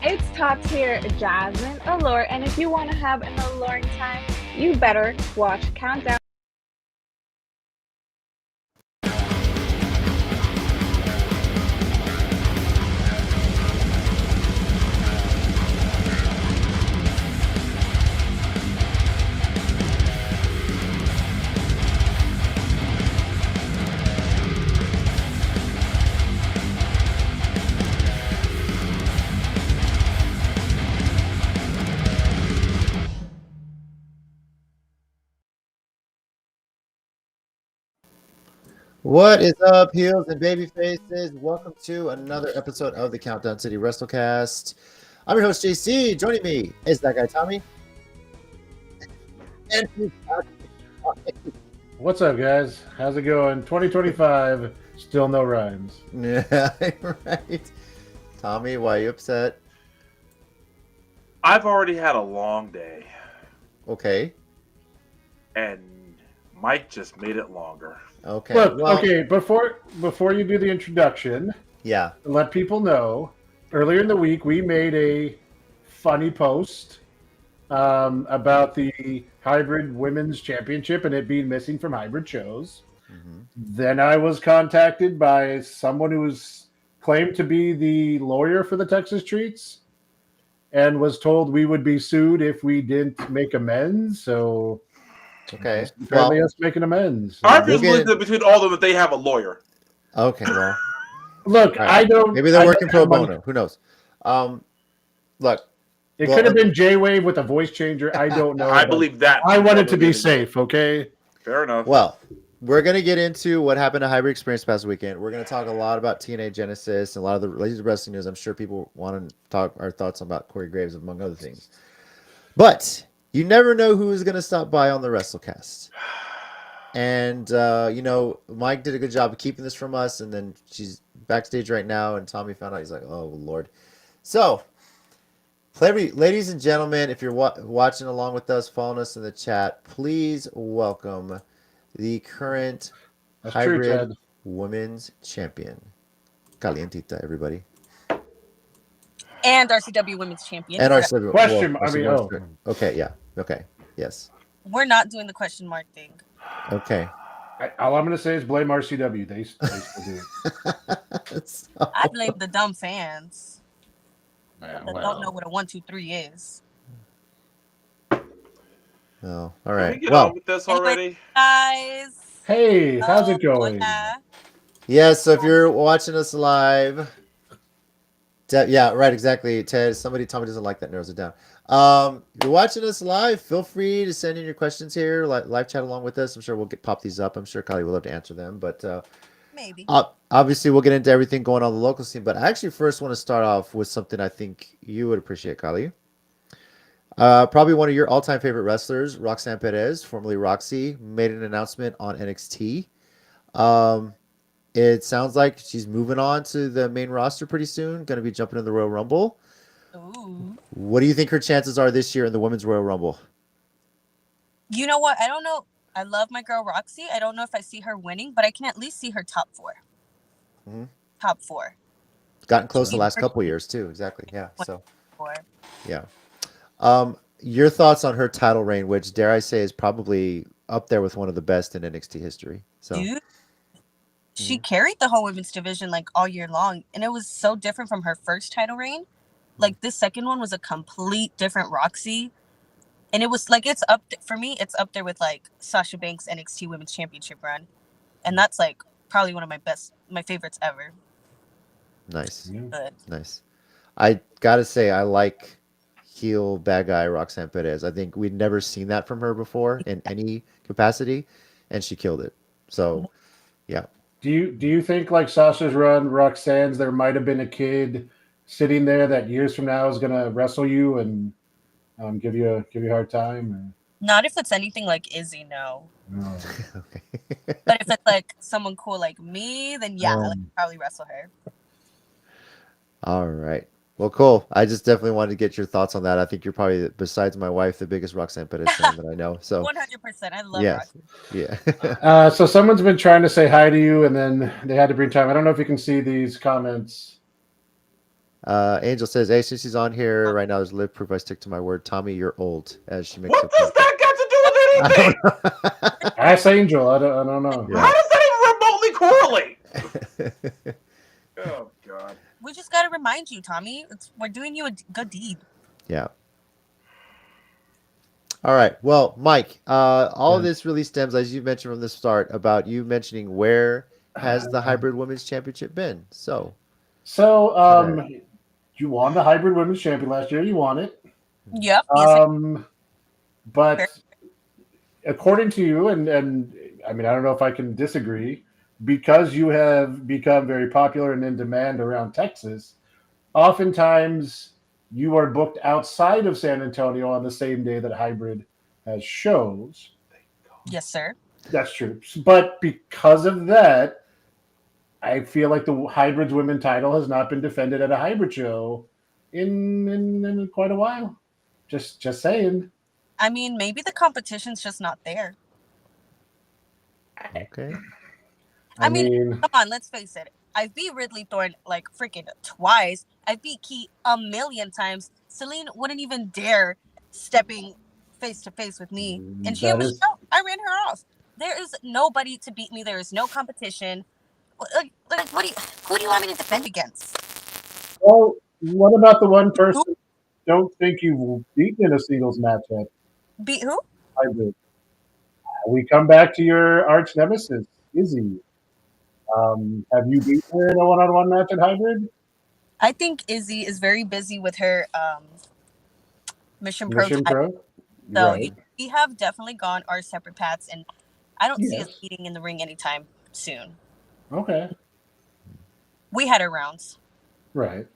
It's top tier Jasmine Allure, and if you want to have an alluring time, you better watch Countdown. What is up, heels and baby faces? Welcome to another episode of the Countdown City WrestleCast. I'm your host, JC. Joining me is that guy, Tommy. And What's up, guys? How's it going? 2025, still no rhymes. yeah, right. Tommy, why are you upset? I've already had a long day, Okay. and Mike just made it longer. Okay. Look, well, okay, before you do the introduction, Yeah. let people know, earlier in the week, we made a funny post about the Hybrid Women's Championship and it being missing from hybrid shows. Mhm. Then I was contacted by someone who was claimed to be the lawyer for the Texas Treats and was told we would be sued if we didn't make amends. So Okay. apparently Well, us making amends. I we'll just get believe that between all of them, that they have a lawyer. okay. Well, Look, all right. I don't. Maybe they're I working don't pro have money. bono. Who knows? Look. It well, could have been J-Wave with a voice changer. I don't know. I but believe that. I wanted to be safe. Okay. Fair enough. Well, we're going to get into what happened to Hybrid Experience past weekend. We're going to talk a lot about TNA Genesis and a lot of the latest wrestling news. I'm sure people want to talk our thoughts about Corey Graves, among other things. But you never know who is going to stop by on the WrestleCast. And, Mike did a good job of keeping this from us. And then she's backstage right now. And Tommy found out. He's like, oh, Lord. So, ladies and gentlemen, if you're watching along with us, following us in the chat, please welcome the current That's true, hybrid Ted. women's champion, Calientita, everybody. And RCW Women's Champion. And our civil Question, Okay, yeah. Okay. Yes. We're not doing the question mark thing. Okay. All I'm going to say is blame RCW. They still do it. So- I blame the dumb fans Yeah, that don't know what a 1, 2, 3 is. Oh, all Can right. we get Well, on with this Anyway, already? Guys. Hey, how's it going? Hola. yeah, so if you're watching us live, yeah, right, exactly, Ted. Tommy doesn't like that, narrows it down. If you're watching us live, feel free to send in your questions here, live chat along with us. I'm sure we'll pop these up. I'm sure Kylie will love to answer them, but Maybe. obviously we'll get into everything going on in the local scene. But I actually first want to start off with something I think you would appreciate, Kylie. Probably one of your all-time favorite wrestlers, Roxanne Perez, formerly Roxy, made an announcement on NXT. It sounds like she's moving on to the main roster pretty soon, going to be jumping in the Royal Rumble. Ooh. What do you think her chances are this year in the Women's Royal Rumble? You know what? I don't know. I love my girl Roxy. I don't know if I see her winning, but I can at least see her top 4. Mhm. Top 4. Gotten close the last couple of years too, exactly. Yeah. So, 4. yeah. Your thoughts on her title reign, which dare I say is probably up there with one of the best in NXT history. So, Dude. She carried the whole women's division like all year long, and it was so different from her first title reign. Like this second one was a complete different Roxy, and it was like it's up for me. It's up there with like Sasha Banks' NXT Women's Championship run, and that's like probably one of my favorites ever. nice. Good. Nice. I gotta say, I like heel bad guy Roxanne Perez. I think we'd never seen that from her before in any capacity, and she killed it. So, yeah. Do you think like Sasha's run, Roxanne's, there might have been a kid sitting there that years from now is going to wrestle you and give you a hard time? Not if it's anything like Izzy, no. Or, Okay. But if it's like someone cool like me, then yeah, I'll probably wrestle her. All right. Well, cool. I just definitely wanted to get your thoughts on that. I think you're probably, besides my wife, the biggest Roxanne Perez fan that I know. So, 100%. I love yeah, Roxy. yeah. so someone's been trying to say hi to you, and then they had to bring time. I don't know if you can see these comments. Angel says, "Hey, since he's on here right now, there's live proof I stick to my word. Tommy, you're old." As she makes What up. does that got to do with I anything? don't know. Ask Angel. I don't know. Yeah. How does that even remotely correlate? Oh God. We just got to remind you, Tommy. We're doing you a good deed. Yeah. All right. Well, Mike, all of this really stems, as you mentioned from the start, about you mentioning where has the hybrid women's championship been. So You won the hybrid women's champion last year. You won it. Yep. Yes. But according to you, and I mean, I don't know if I can disagree, because you have become very popular and in demand around Texas, oftentimes you are booked outside of San Antonio on the same day that hybrid has shows. Yes, sir. That's true. But because of that, I feel like the hybrids women title has not been defended at a hybrid show in quite a while. Just saying. I mean, maybe the competition's just not there. okay. I mean, come on, let's face it. I beat Ridley Thorne like freaking twice. I beat Key a million times. Celine wouldn't even dare stepping face to face with me. And she was I ran her off. There is nobody to beat me. There is no competition. Like who do you want me to defend against? well, what about the one person you don't think you've beaten in a singles match yet? Beat who? Hybrid. We come back to your arch nemesis, Izzy. Have you beaten her in a one-on-one match at hybrid? I think Izzy is very busy with her Mission Pro. So Right. we have definitely gone our separate paths, and I don't see us Yes. meeting in the ring anytime soon. Okay. We had our rounds. Right.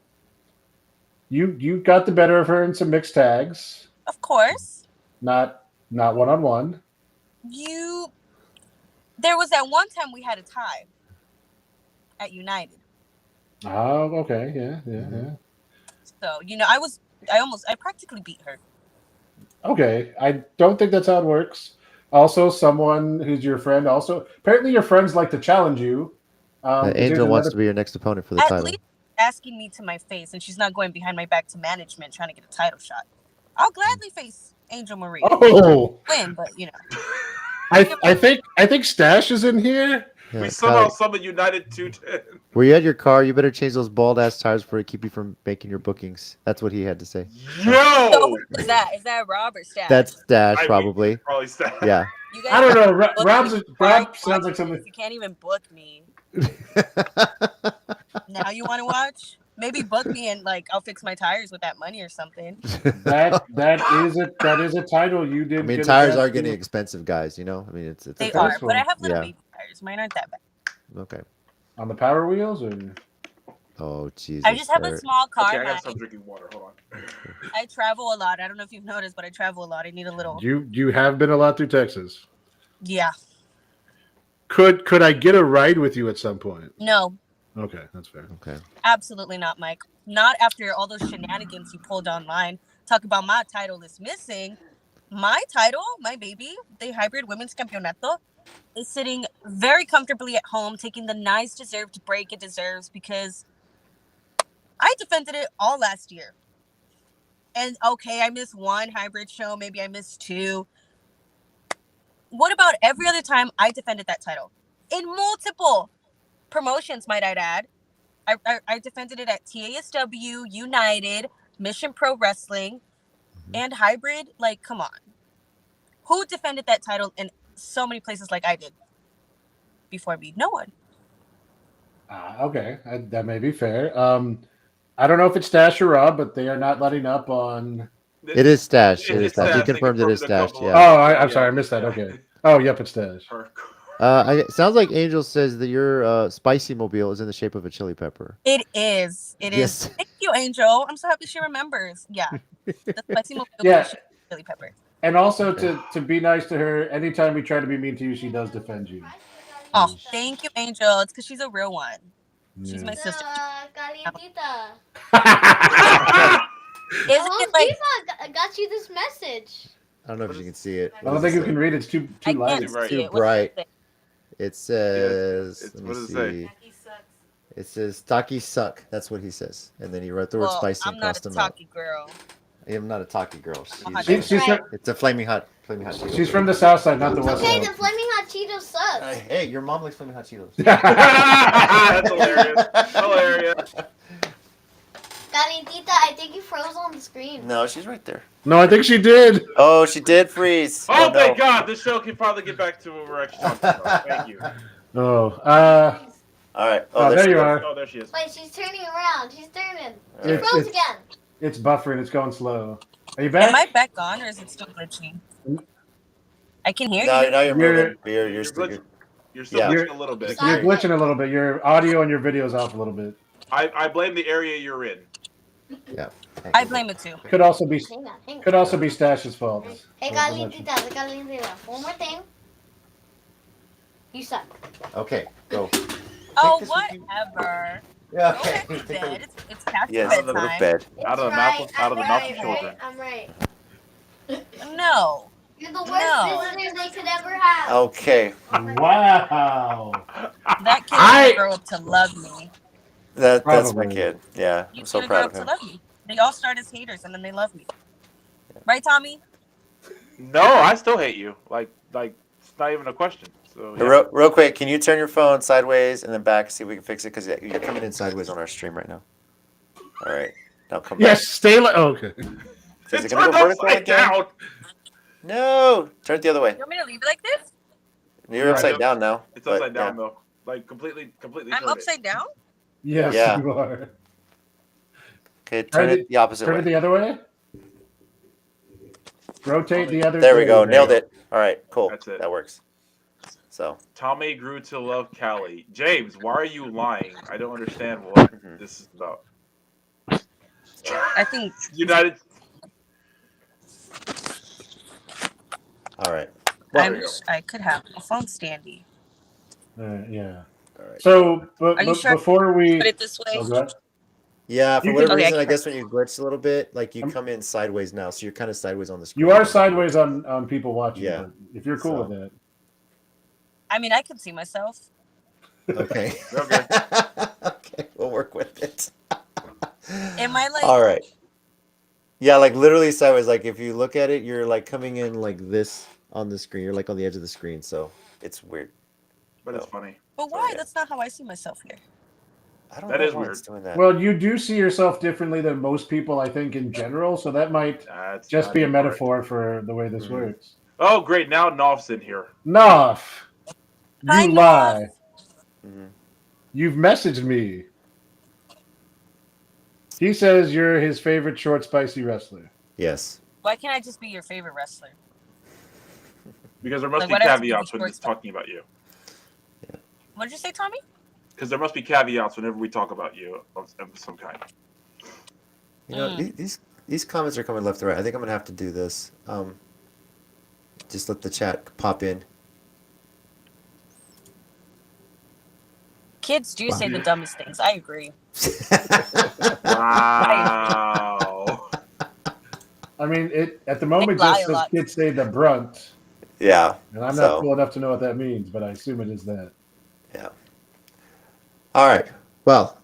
You got the better of her in some mixed tags. Of course. Not one-on-one. There was that one time we had a tie at United. Oh, okay. Yeah. So, I practically beat her. Okay. I don't think that's how it works. Also, someone who's your friend, apparently your friends like to challenge you. Angel wants to be your next opponent for the title. At least asking me to my face, and she's not going behind my back to management trying to get a title shot. I'll gladly face Angel Marie. Oh, win, but I think Stash is in here. Yeah, we somehow summoned United 210. Were you at your car? You better change those bald ass tires before it keep you from making your bookings. That's what he had to say. Yo! So, is that Rob or Stash? That's Stash, probably. Probably Stash. Yeah. You guys I don't know. Rob sounds like something. You can't even book me. Now you want to watch? Maybe book me and I'll fix my tires with that money or something. That is a title you did. I mean, tires are getting expensive, guys. I mean, it's they are, but I have little baby tires. Mine aren't that bad. Okay. On the Power Wheels, or oh Jesus! I just have a small car. Okay, I got some drinking water. Hold on. I travel a lot. I don't know if you've noticed, but I travel a lot. I need a little. You have been a lot through Texas. Yeah. Could I get a ride with you at some point? No. Okay, that's fair. Okay. Absolutely not, Mike. Not after all those shenanigans you pulled online. Talk about my title is missing. My title, my baby, the hybrid women's campeonato, is sitting very comfortably at home, taking the nice deserved break it deserves because I defended it all last year. And okay, I missed one hybrid show, maybe I missed two. What about every other time I defended that title? In multiple promotions, might I add. I defended it at TASW, United, Mission Pro Wrestling, and Hybrid. Come on. Who defended that title in so many places like I did before me? No one. Okay, that may be fair. I don't know if it's Stash or Rob, but they are not letting up on. It is Stash. It is Stash. He confirmed it is Stash. Yeah. Oh, I'm sorry, I missed that. Okay. Oh, yep, it's Stash. It sounds like Angel says that your spicy mobile is in the shape of a chili pepper. It is. It Yes. is. Thank you, Angel. I'm so happy she remembers. Yeah. The spicy mobile Yeah. is chili pepper. And also to be nice to her, anytime we try to be mean to you, she does defend you. Oh, thank you, Angel. It's because she's a real one. She's my sister. Calientita. Isn't it like FIFA got you this message? I don't know if you can see it. I don't think you can read it. It's too light. I can't Right. see Too it. What's bright. it say? It says. What let me does it see. say? It says Taki suck. That's what he says, and then he wrote the word Well, spicy I'm and not crossed a them out. talkie girl. I'm not a Taki girl. I'm a hot She's, She's Right. it's a flaming hot Cheeto. she's from the south side, not the west Okay, side. the flaming hot Cheetos sucks. Hey, your mom likes flaming hot Cheetos. That's hilarious. Hilarious. Calientita, I think you froze on the screen. No, she's right there. No, I think she did. Oh, she did freeze. Oh, no. thank God. This show can finally get back to what we're actually talking about. Thank you. Oh, All right. oh, there she you is. are. Oh, there she is. Wait, she's turning around. She's turning. She It's- froze it's- again. It's buffering. It's going slow. Are you Am I back? back on or is it still glitching? I can hear Now you. you're You're- moving. You're still. glitching. You're still Yeah. glitching a little bit. You're glitching a little bit. Your audio and your video's off a little bit. I blame the area you're in. Yeah. I blame it too. Could also be Hang could on. also be Stash's fault. Hey, Calientita, Calientita. One more thing. You suck. Okay. Go. Oh, this with you. whatever. Yeah. Go Okay. back to bed. It's past Yes. bedtime. Bed. Out of the It's mouth right. of- out of the I'm mouth of right, children. I'm right. No. You're the worst No. visitors they could ever have. Okay. Wow. That kid's I- gonna grow up to love me. That's my Probably. kid. Yeah. He's I'm so gonna grow proud up of to him. love me. They all start as haters and then they love me. Right, Tommy? No, I still hate you. Like it's not even a question. So yeah. Real quick, can you turn your phone sideways and then back, see if we can fix it? Because you're coming in sideways on our stream right now. All right. Now come back. Yes, stay. Okay. Is It's it gonna turned go vertical upside again? down. No. Turn it the other way. You want me to leave it like this? You're upside Right. down now. It's but, upside down yeah. though. Like completely I'm turn upside down? Yes, Yeah. you are. Okay, turn it the opposite Turn way. it the other way. Rotate the other. There we go. way. Nailed it. All right. Cool. That's it. That works. So. Tommy grew to love Callie. James, why are you lying? I don't understand what this is about. I think United. All right. I wish I could have a phone standy. Yeah. All right. So, Are you sure? before we. Put it this way. Oh, go ahead. Yeah, for You whatever can- reason, Okay, I I guess when you glitch a little bit, like you I'm- come in sideways now, so you're kind of sideways on the screen. You are sideways on people watching. Yeah. But if you're cool So. with that. I mean, I can see myself. Okay. Okay. Okay, we'll work with it. Am I like? All right. Yeah, like literally sideways. Like if you look at it, you're like coming in like this on the screen. You're like on the edge of the screen, so it's weird. But it's No. funny. But why? yeah. That's not how I see myself here. I don't That know is why weird. it's doing that. Well, you do see yourself differently than most people, I think, in general. So that might That's just not be a correct. metaphor for the way this Mhm. works. Oh, great. Now Knopf's in here. Noff, Hi, you lie. Mhm. You've messaged me. He says you're his favorite short, spicy wrestler. Yes. Why can't I just be your favorite wrestler? Because there must Like, be what has to be caveats the when it's short talking about you. What did you say, Tommy? Because there must be caveats whenever we talk about you of some kind. You know, these comments are coming left and right. I think I'm gonna have to do this. Just let the chat pop in. Kids do say the dumbest things. I agree. Wow. I mean, it at the moment lie just a says lot. kids say the brunt, Yeah. and I'm So- not cool enough to know what that means, but I assume it is that. Yeah. All right. Well,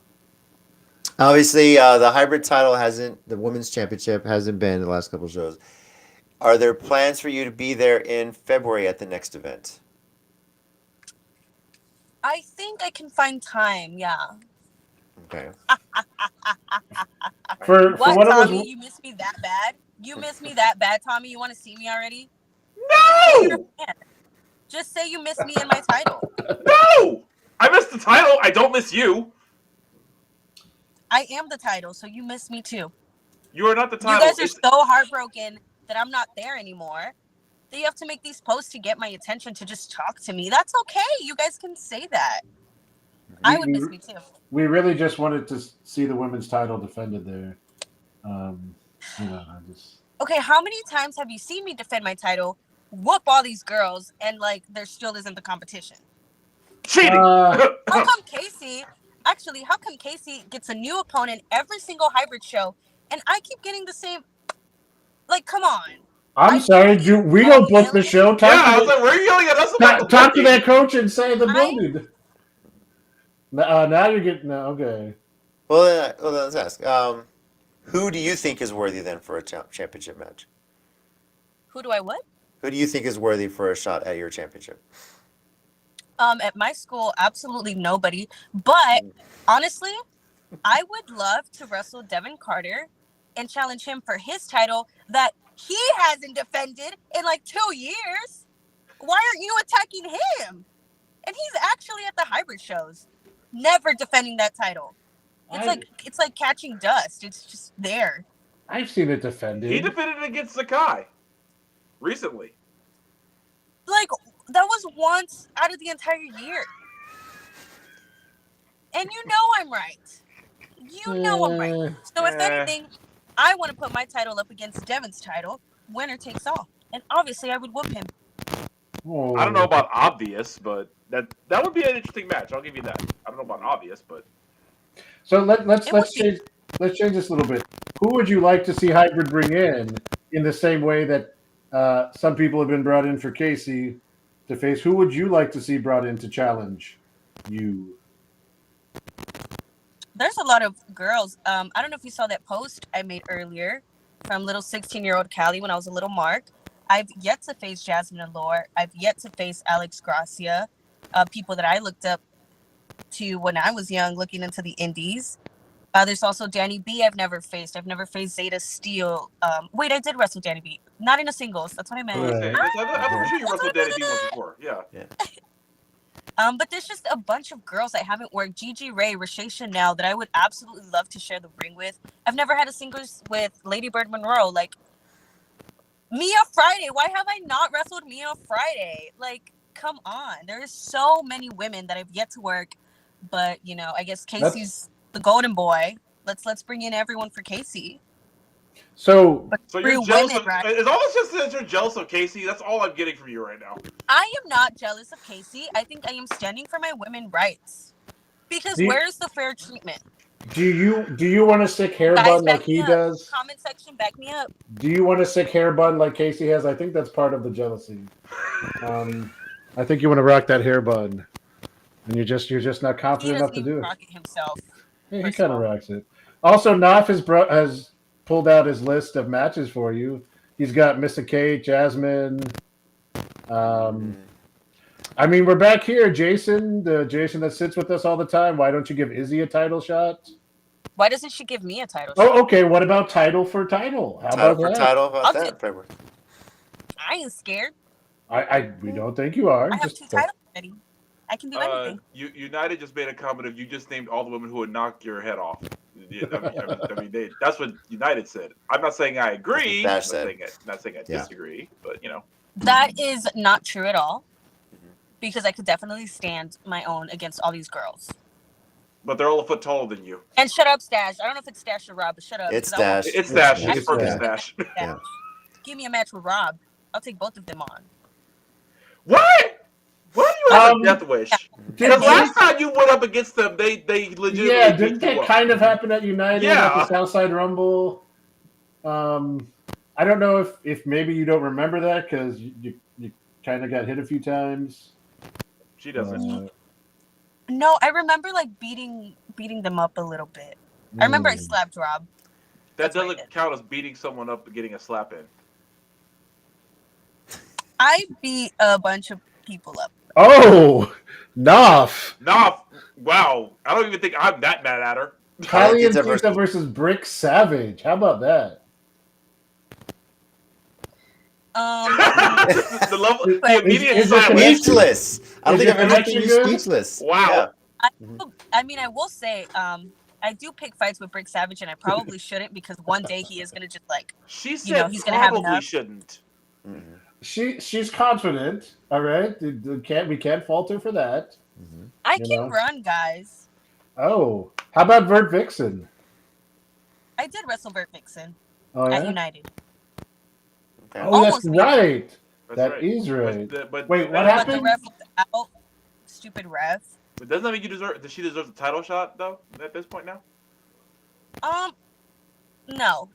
obviously, the hybrid title the women's championship hasn't been in the last couple of shows. Are there plans for you to be there in February at the next event? I think I can find time. Yeah. Okay. For What, one of Tommy? those, You miss me that bad? You miss me that bad, Tommy? You want to see me already? No! Just say you miss me in my title. No! I missed the title. I don't miss you. I am the title, so you miss me too. You are not the You title. guys are so heartbroken that I'm not there anymore. That you have to make these posts to get my attention to just talk to me. That's okay. You guys can say that. I would miss me too. we really just wanted to see the women's title defended there. You know, I just. Okay, how many times have you seen me defend my title, whoop all these girls, and like there still isn't the competition? Cheating. How come Casey gets a new opponent every single hybrid show, and I keep getting the same? Like, come on. I'm sorry, we don't book the show. yeah, I was like, were you yelling at us about Talk to booking? that coach and say the building. Now you're getting okay. Well, let's ask. Who do you think is worthy then for a championship match? Who do I what? Who do you think is worthy for a shot at your championship? At my school, absolutely nobody. But honestly, I would love to wrestle Devin Carter and challenge him for his title that he hasn't defended in like 2 years. Why aren't you attacking him? And he's actually at the hybrid shows, never defending that title. It's like catching dust. It's just there. I've seen it defended. He defended it against Sakai recently. Like that was once out of the entire year. And you know I'm right. You know I'm right. So if anything, I want to put my title up against Devin's title. Winner takes all. And obviously I would whoop him. Oh. I don't know about obvious, but that would be an interesting match. I'll give you that. I don't know about obvious, but So let's change this a little bit. Who would you like to see Hybrid bring in the same way that some people have been brought in for Casey to face? Who would you like to see brought in to challenge you? There's a lot of girls. I don't know if you saw that post I made earlier from little 16-year-old Callie when I was a little Mark. I've yet to face Jasmine Allure. I've yet to face Alex Gracia, people that I looked up to when I was young, looking into the indies. There's also Danny B. I've never faced. I've never faced Zeta Steel. Wait, I did wrestle Danny B. Not in a singles. That's what I meant. Right. I'm sure you wrestled Danny B once before. Yeah. But there's just a bunch of girls I haven't worked. Gigi Ray, Rashay Chanel that I would absolutely love to share the ring with. I've never had a singles with Lady Bird Monroe. Like, Mia Friday. Why have I not wrestled Mia Friday? Like, come on. There's so many women that I've yet to work. But, you know, I guess Casey's the golden boy. Let's bring in everyone for Casey. So you're jealous of, is all this just that you're jealous of Casey? That's all I'm getting from you right now. I am not jealous of Casey. I think I am standing for my women rights. Because where's the fair treatment? do you want a sick hair Guys, bun like back me he up. does? Comment section, back me up. Do you want a sick hair bun like Casey has? I think that's part of the jealousy. I think you want to rock that hair bun, and you're just not He confident enough doesn't to do even it. rock it himself. Hey, he First kind of of all. rocks it. Also, Naf has pulled out his list of matches for you. He's got Missa Kate, Jasmine. I mean, we're back here, Jason, the Jason that sits with us all the time. Why don't you give Izzy a title shot? Why doesn't she give me a title shot? Oh, okay. What about title for title? How Title about for that? title? How I'll about that, February? I ain't scared. We don't think you are. I have 2 titles already. I can do anything. United just made a comment of you just named all the women who would knock your head off. I mean, that's what United said. I'm not saying I agree. Bash said. Not saying I disagree, but you know. That is not true at all. Because I could definitely stand my own against all these girls. But they're all a foot taller than you. And shut up, Stash. I don't know if it's Stash or Rob, but shut up. It's 'cause I want Stash. It's Stash. It's It's perfect Stash. Stash. Yeah. Give me a match with Rob. I'll take both of them on. What? Why do you have a death wish? Because Did- last time you went up against them, they legitimately Yeah, beat didn't you that up. kind of happen at United Yeah. at the Southside Rumble? I don't know if maybe you don't remember that because you kind of got hit a few times. She doesn't. No, I remember like beating them up a little bit. I remember I slapped Rob. That That's what I doesn't did. count as beating someone up and getting a slap in. I beat a bunch of people up. Oh, Naf. Nah, wow. I don't even think I'm that mad at her. Kylie and Pizza Pizza versus Brick Savage. How about that? The level, the Is- immediate is there silence. Speechless. I don't Is think your I've ever seen connection you good? speechless. Wow. I mean, I will say, I do pick fights with Brick Savage, and I probably shouldn't because one day he is gonna just like. She said You know, he's gonna have probably enough. shouldn't. She's confident. All right, we can't fault her for that. I You can know? run, guys. Oh, how about Vert Vixen? I did wrestle Bert Vixen Oh at yeah. United. Okay. Oh, that's Almost beat her. right. That's That right. is right. But Wait, what But the happened? ref was out. Stupid ref. But doesn't that mean you deserve? Does she deserve the title shot though? At this point now. No.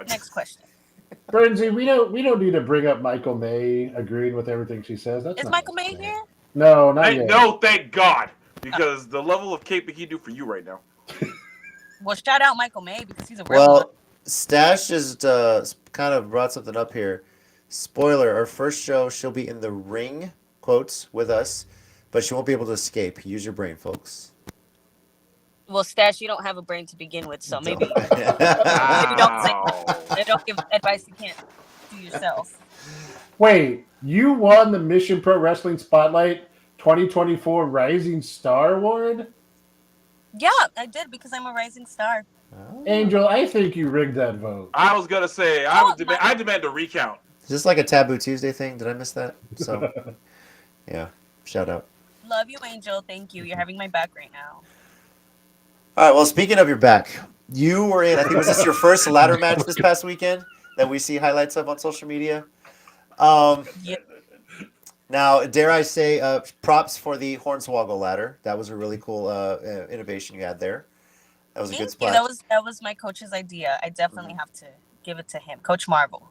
Next question. Bernsey, we don't need to bring up Michael May agreeing with everything she says. That's Is not Michael May necessary. here? No, not yet. No, thank God. because the level of caping he do for you right now. Well, shout out Michael May because he's a real one. Well, Stash just kind of brought something up here. Spoiler: our first show, she'll be in the ring, quotes, with us, but she won't be able to escape. Use your brain, folks. Well, Stash, you don't have a brain to begin with, so maybe Don't. maybe don't say Wow. don't give advice you can't do yourself. Wait, you won the Mission Pro Wrestling Spotlight 2024 Rising Star Award? Yeah, I did because I'm a rising star. Angel, I think you rigged that vote. I was gonna say I demand a recount. Is this like a Taboo Tuesday thing? Did I miss that? So, yeah, shout out. Love you, Angel. Thank you. You're having my back right now. All right. Well, speaking of your back, you were in. I think was this your first ladder match this past weekend that we see highlights of on social media. Yeah. Now, dare I say, props for the Hornswoggle ladder. That was a really cool innovation you had there. That was a good Thank you. spot. That was my coach's idea. I definitely have to give it to him, Coach Marvel.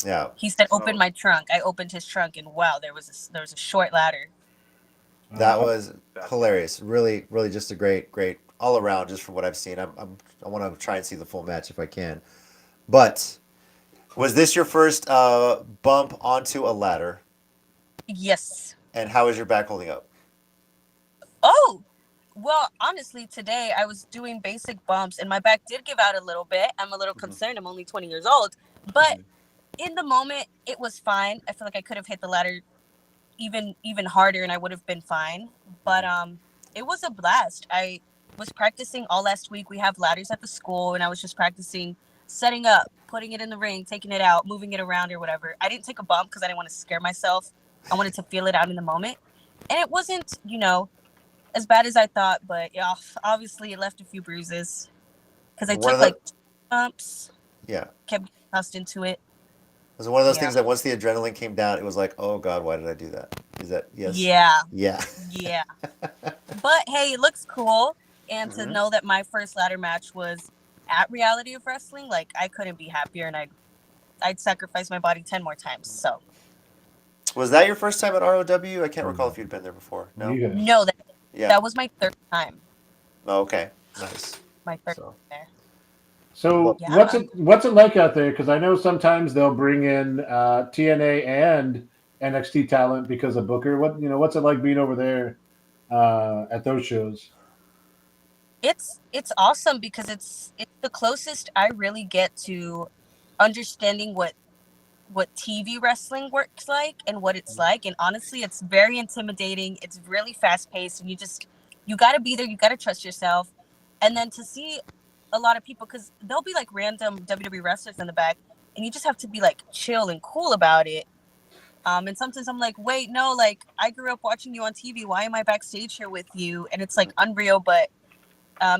Yeah. He said, "Open my trunk." I opened his trunk, and wow, there was a short ladder. That was hilarious. Really, really, just a great all around. Just from what I've seen, I want to try and see the full match if I can. But was this your first bump onto a ladder? Yes. And how is your back holding up? Oh, well, honestly, today I was doing basic bumps, and my back did give out a little bit. I'm a little concerned. I'm only 20 years old, but in the moment, it was fine. I feel like I could have hit the ladder even harder, and I would have been fine. But it was a blast. I was practicing all last week. We have ladders at the school, and I was just practicing setting up, putting it in the ring, taking it out, moving it around or whatever. I didn't take a bump because I didn't want to scare myself. I wanted to feel it out in the moment, and it wasn't, as bad as I thought. But yeah, obviously it left a few bruises because I took like 2 bumps. Yeah. Kept tossed into it. Was it one of those things that once the adrenaline came down, it was like, oh God, why did I do that? Is that yes? Yeah. Yeah. Yeah. But hey, it looks cool. And to know that my first ladder match was at Reality of Wrestling, like I couldn't be happier, and I'd sacrifice my body 10 more times. So Was that your first time at ROW? I can't recall if you'd been there before. No. Yeah. no, that was my third time. Oh, okay. Nice. My third time there. So Yeah. what's it like out there? Because I know sometimes they'll bring in TNA and NXT talent because of Booker. What's it like being over there at those shows? It's awesome because it's the closest I really get to understanding what TV wrestling works like and what it's like. And honestly, it's very intimidating. It's really fast paced, and you got to be there. You got to trust yourself. And then to see a lot of people, because there'll be like random WWE wrestlers in the back, and you just have to be like chill and cool about it. And sometimes I'm like, wait, no, like I grew up watching you on TV. Why am I backstage here with you? And it's like unreal, but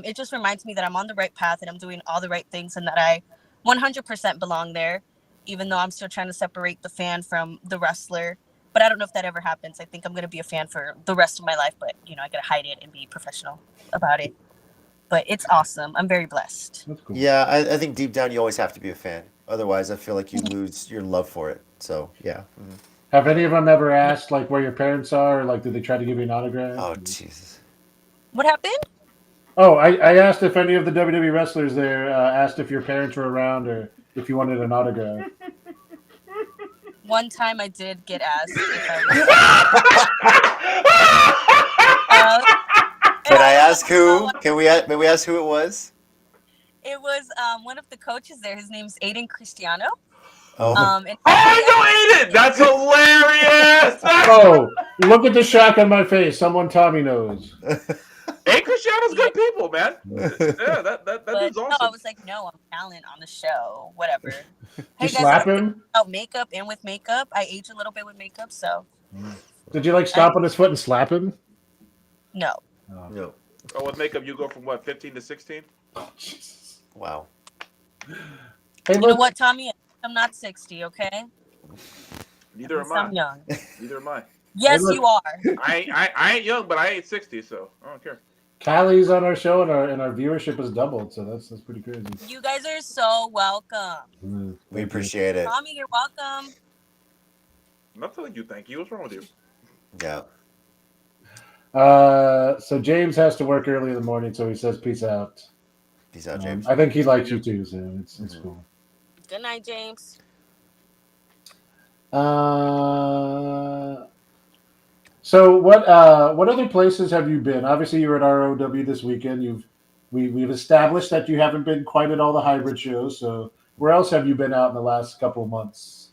it just reminds me that I'm on the right path and I'm doing all the right things, and that I 100% belong there, even though I'm still trying to separate the fan from the wrestler. But I don't know if that ever happens. I think I'm going to be a fan for the rest of my life, but I got to hide it and be professional about it. But it's awesome. I'm very blessed. That's cool. Yeah, I think deep down you always have to be a fan. Otherwise, I feel like you lose your love for it. So, yeah. Have any of them ever asked like where your parents are? Or, like, did they try to give you an autograph? Oh, Jesus. What happened? Oh, I asked if any of the WWE wrestlers there asked if your parents were around or if you wanted an autograph. One time I did get asked if I was... Can I ask who? May we ask who it was? It was one of the coaches there. His name's Aiden Cristiano. Oh. And I know Aiden! That's hilarious! Oh, look at the shock on my face. Someone Tommy knows. Hey, Cristiano's good people, man. Yeah, that dude's no, awesome. I was like, no, I'm talent on the show. Whatever. Did Hey you guys, slap him? about makeup and with makeup. I age a little bit with makeup, so Did you like stomp on his foot and slap him? no. No. Oh, with makeup, you go from what, 15 to 16? Oh, Jesus. Wow. Hey, You know look, what, Tommy? I'm not 60, okay? Neither am I'm I. young. Neither am I. Yes, look. you are. I ain't young, but I ain't 60, so I don't care. Callie's on our show and our viewership has doubled, so that's pretty crazy. You guys are so welcome. We appreciate it. Tommy, you're welcome. I'm not telling you thank you. What's wrong with you? Yeah. So James has to work early in the morning, so he says peace out. Peace out, James. I think he likes you too, so it's Mhm. cool. Good night, James. So what other places have you been? Obviously, you were at ROW this weekend. We've established that you haven't been quite at all the hybrid shows. So where else have you been out in the last couple of months?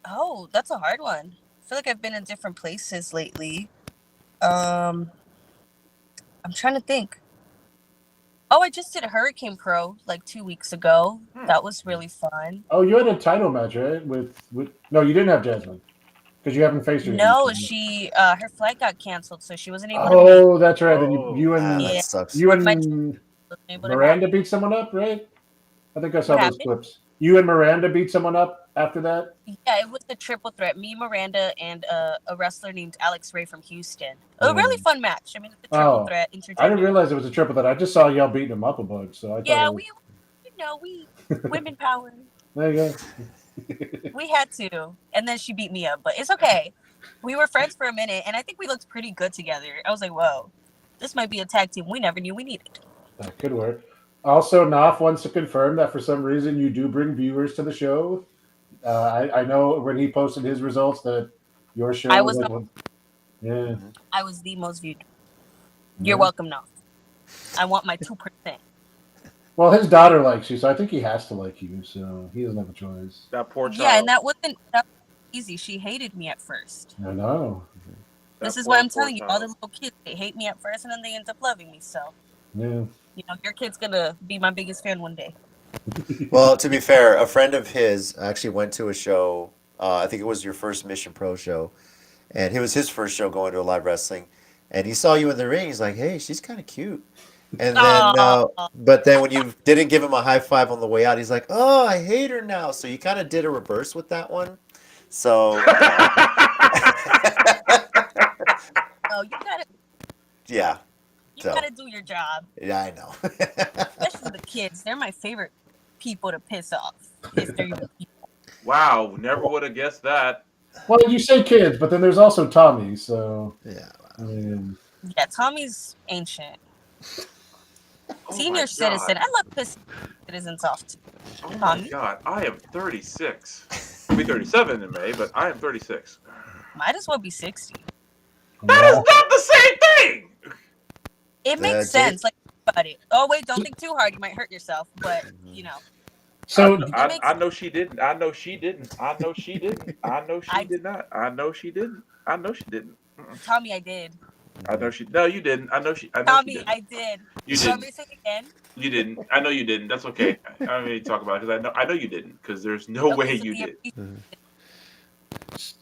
Oh, that's a hard one. I feel like I've been in different places lately. I'm trying to think. Oh, I just did a Hurricane Pro like 2 weeks ago. That was really fun. Oh, you had a title match, right? With no, you didn't have Jasmine because you haven't faced her yet. No, she her flight got canceled, so she wasn't able to meet. Oh, that's right. And Oh. you and Yeah, That sucks. you my and wasn't able to Miranda happen. beat someone up, right? I think I saw What those happened? clips. You and Miranda beat someone up after that. Yeah, it was the triple threat. Me, Miranda, and a wrestler named Alex Ray from Houston. A really fun match. I mean, it's a triple threat I didn't intergender. realize it was a triple threat. I just saw y'all beating them up a bunch, so I thought. Yeah, It was... we women power. There you go. We had to, and then she beat me up, but it's okay. We were friends for a minute, and I think we looked pretty good together. I was like, whoa, this might be a tag team we never knew we needed. That could work. Also, Knopf wants to confirm that for some reason you do bring viewers to the show. I know when he posted his results that your show I was was like one. Yeah. I was the most viewed. You're welcome, now. I want my 2%. Well, his daughter likes you, so I think he has to like you. So he doesn't have a choice. That poor child. Yeah, and that wasn't easy. She hated me at first. I know. This is why I'm telling you, all the little kids, they hate me at first, and then they end up loving me. So, Yeah. you know, your kid's gonna be my biggest fan one day. Well, to be fair, a friend of his actually went to a show. I think it was your first Mission Pro show, and it was his first show going to a live wrestling. And he saw you in the ring. He's like, "Hey, she's kind of cute." And then, Aw. but then when you didn't give him a high five on the way out, he's like, "Oh, I hate her now." So you kind of did a reverse with that one. So Oh, you gotta yeah, do your job. yeah, I know. Especially the kids. They're my favorite people to piss off. If they're even people. Wow, never would have guessed that. Well, you say kids, but then there's also Tommy. So Yeah. I mean, Yeah, Tommy's ancient. Oh my Senior citizen. God. I love pissing citizens off too. Oh my Tommy? God, I am 36. I'll be 37 in May, but I am 36. Might as well be 60. That is not the same thing. It makes sense. Like, about it. Oh, wait, don't think too hard. You might hurt yourself. But, you know. So I know she didn't. I know she didn't. I know she didn't. I know she did not. I know she didn't. I know she didn't. Tommy, I did. I know she. No, you didn't. I know she. I know Tommy, she didn't. I did. You Want didn't. me to say it again? You didn't. I know you didn't. That's okay. I don't need to talk about it because I know you didn't because there's no Don't way listen you to did. your-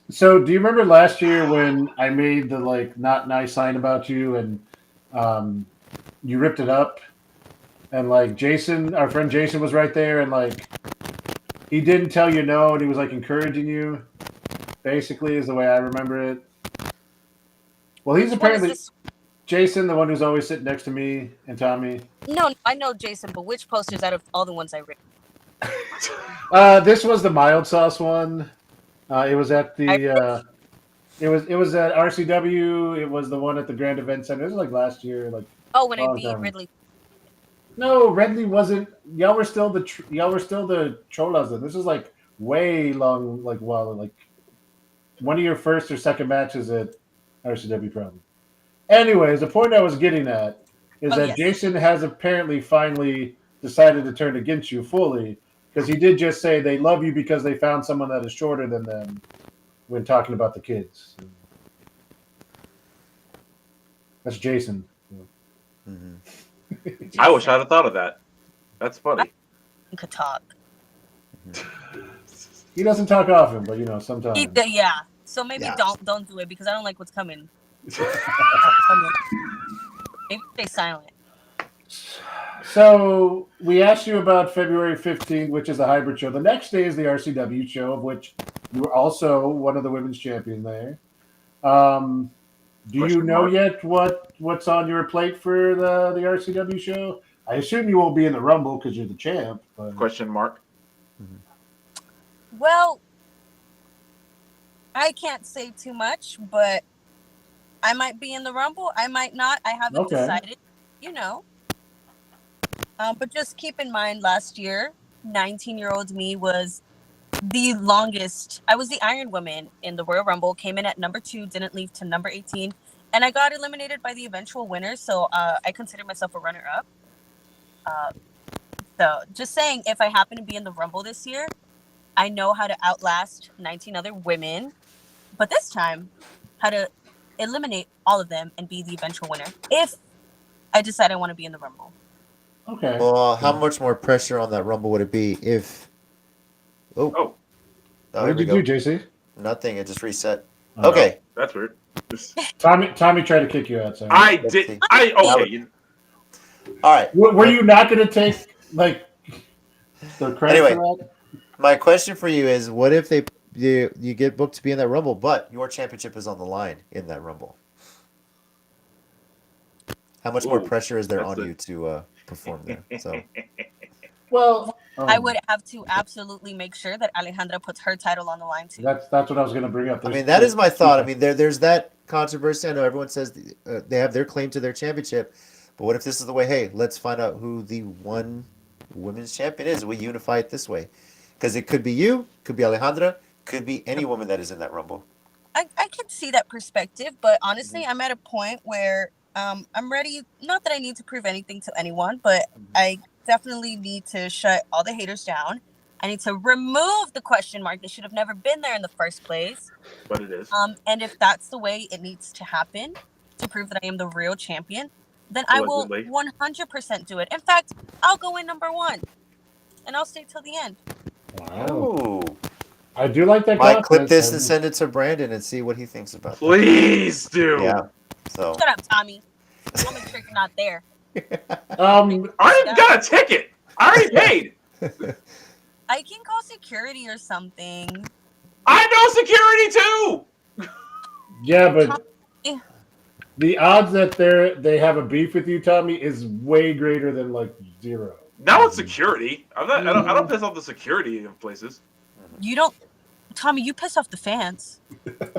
So, do you remember last year when I made the like not nice sign about you and you ripped it up? And like Jason, our friend Jason was right there and like he didn't tell you no and he was like encouraging you, basically, is the way I remember it. Well, he's Which one is apparently this? Jason, the one who's always sitting next to me and Tommy. No, I know Jason, but which posters out of all the ones I read? This was the mild sauce one. It was at the it was at RCW. It was the one at the Grand Event Center. It was like last year. Like Oh, when I long beat time. Ridley. No, Redley wasn't. Y'all were still the Cholas. Then this is like way long. Like like one of your first or second matches at RCW, probably. Anyways, the point I was getting at is that yes. Jason has apparently finally decided to turn against you fully because he did just say they love you because they found someone that is shorter than them when talking about the kids. That's Jason. Mm-hmm. I wish I'd have thought of that. That's funny. I could talk. He doesn't talk often, but sometimes. Yeah. So maybe Yeah. don't do it because I don't like what's coming. Maybe stay silent. So we asked you about February 15th, which is the hybrid show. The next day is the RCW show, of which you were also one of the women's champion there. Do you Question know mark. yet what's on your plate for the RCW show? I assume you won't be in the Rumble because you're the champ. But... Question mark. Well, I can't say too much, but I might be in the Rumble. I might not. I haven't decided. But just keep in mind, last year, 19-year-old me was the longest. I was the Iron Woman in the Royal Rumble. Came in at number 2, didn't leave to number 18, and I got eliminated by the eventual winner. So I consider myself a runner-up. So just saying, if I happen to be in the Rumble this year, I know how to outlast 19 other women, but this time, how to eliminate all of them and be the eventual winner if I decide I want to be in the Rumble. Okay. Well, how much more pressure on that Rumble would it be if? Oh, What did you do, JC? Nothing. It just reset. Oh. Okay. that's weird. Tommy tried to kick you out. So. I Let's did. see. Okay. All right. Were you not going to take like the credit Anyway. for that? My question for you is: what if you get booked to be in that Rumble, but your championship is on the line in that Rumble? How much more Ooh, pressure is there that's on a- you to perform there? So Well, I would have to absolutely make sure that Alejandra puts her title on the line too. That's what I was going to bring up. I mean, that is my thought. I mean, there's that controversy. I know everyone says they have their claim to their championship, but what if this is the way? Hey, let's find out who the one women's champion is. We unify it this way, because it could be you, could be Alejandra, could be any woman that is in that Rumble. I can see that perspective, but honestly, I'm at a point where I'm ready. Not that I need to prove anything to anyone, but I definitely need to shut all the haters down. I need to remove the question mark. They should have never been there in the first place. But it is. And if that's the way it needs to happen to prove that I am the real champion, then I will Allegedly. 100% do it. In fact, I'll go in number 1, and I'll stay till the end. Wow. Ooh. I do like that. Might clip confidence. this and send it to Brandon and see what he thinks about it. Please do. Yeah. So Shut up, Tommy. I'll make sure you're not there. I already got a ticket. I already paid. I can call security or something. I know security too. Yeah, but Tommy. the odds that they have a beef with you, Tommy, is way greater than like 0. Now it's security. I don't piss off the security of places. You don't, Tommy. You piss off the fans.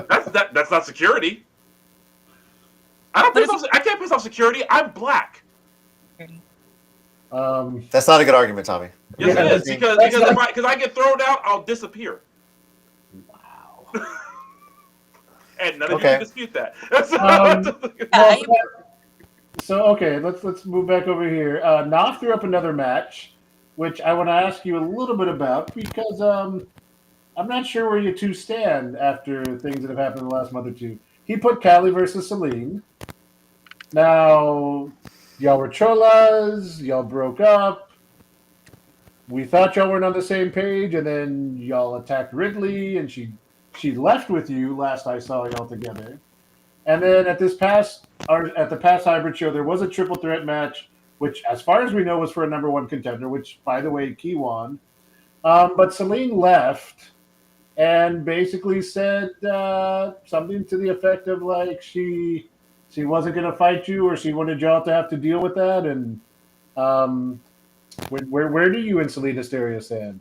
That's not security. I can't piss off security. I'm black. that's not a good argument, Tommy. Yes, Yeah, it is because if I get thrown out, I'll disappear. Wow. And none of you Okay. can dispute that. So okay, let's move back over here. Knopf threw up another match, which I want to ask you a little bit about because I'm not sure where you two stand after things that have happened in the last month or two. He put Callie versus Celine. Now, y'all were cholas, y'all broke up. We thought y'all weren't on the same page, and then y'all attacked Ridley, and she left with you last I saw y'all together. And then at the past hybrid show, there was a triple threat match, which, as far as we know, was for a number 1 contender, which, by the way, Key won. But Celine left and basically said something to the effect of like she wasn't going to fight you, or she wanted y'all to have to deal with that. And where do you and Selena Stereo stand?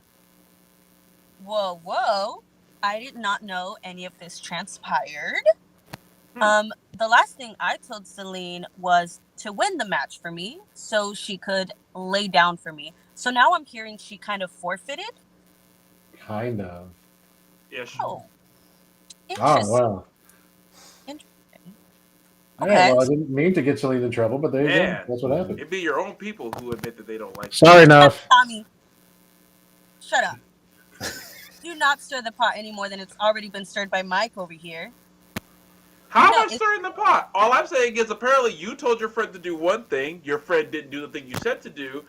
Whoa! I did not know any of this transpired. The last thing I told Celine was to win the match for me so she could lay down for me. So now I'm hearing she kind of forfeited. Kind of. Ish. Oh, Oh, interesting. wow. Interesting. Yeah, Okay. well, I didn't mean to get Celine in trouble, but there you Man. go. That's what happened. It'd be your own people who admit that they don't like you. Sorry, enough. Tommy, shut up. Do not stir the pot any more than it's already been stirred by Mike over here. How No, am I stirring the pot? All I'm saying is apparently you told your friend to do one thing, your friend didn't do the thing you said to do,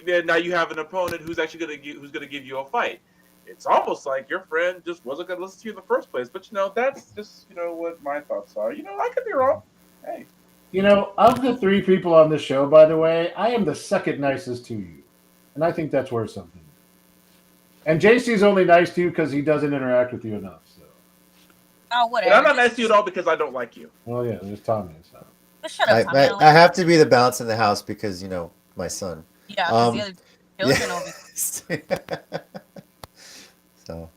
and now you have an opponent who's actually gonna give you a fight. It's almost like your friend just wasn't gonna listen to you in the first place. But that's just what my thoughts are. I could be wrong. Hey. Of the 3 people on this show, by the way, I am the second nicest to you. And I think that's worth something. And JC's only nice to you because he doesn't interact with you enough. So. Oh, whatever. And I'm not nice to you at all because I don't like you. Well, yeah, there's Tommy. So. Just shut up, Tommy. I don't I like have to be the balance in the house because my son. Yeah, because the other children over. So.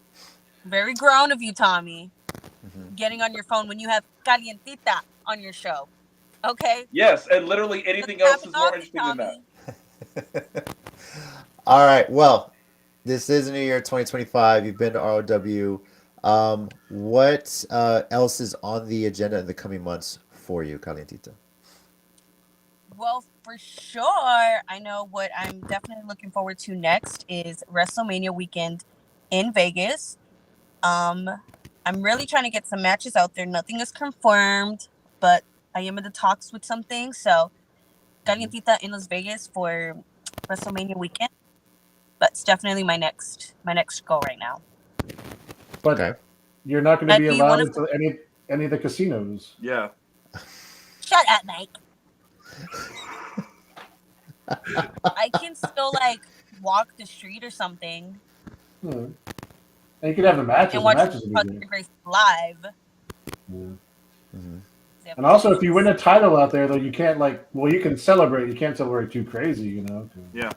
Very grown of you, Tommy. Getting on your phone when you have calientita on your show. Okay? Yes, and literally anything else is more interesting than that. All right. Well, this is the new year 2025. You've been to ROW. What else is on the agenda in the coming months for you, Calientita? Well, for sure, I know what I'm definitely looking forward to next is WrestleMania weekend in Vegas. I'm really trying to get some matches out there. Nothing is confirmed, but I am in the talks with some things. So, Calientita in Las Vegas for WrestleMania weekend. That's definitely my next goal right now. But Okay. you're not going to And be do you allowed wanna- into any of the casinos. Yeah. Shut up, Mike. I can still like walk the street or something Hmm. And you can have the matches. and The watch matches will be Country good. Grace live. Yeah. Mm-hmm. And also, if you win a title out there, though, you can't you can celebrate. You can't celebrate too crazy, you know. Yeah.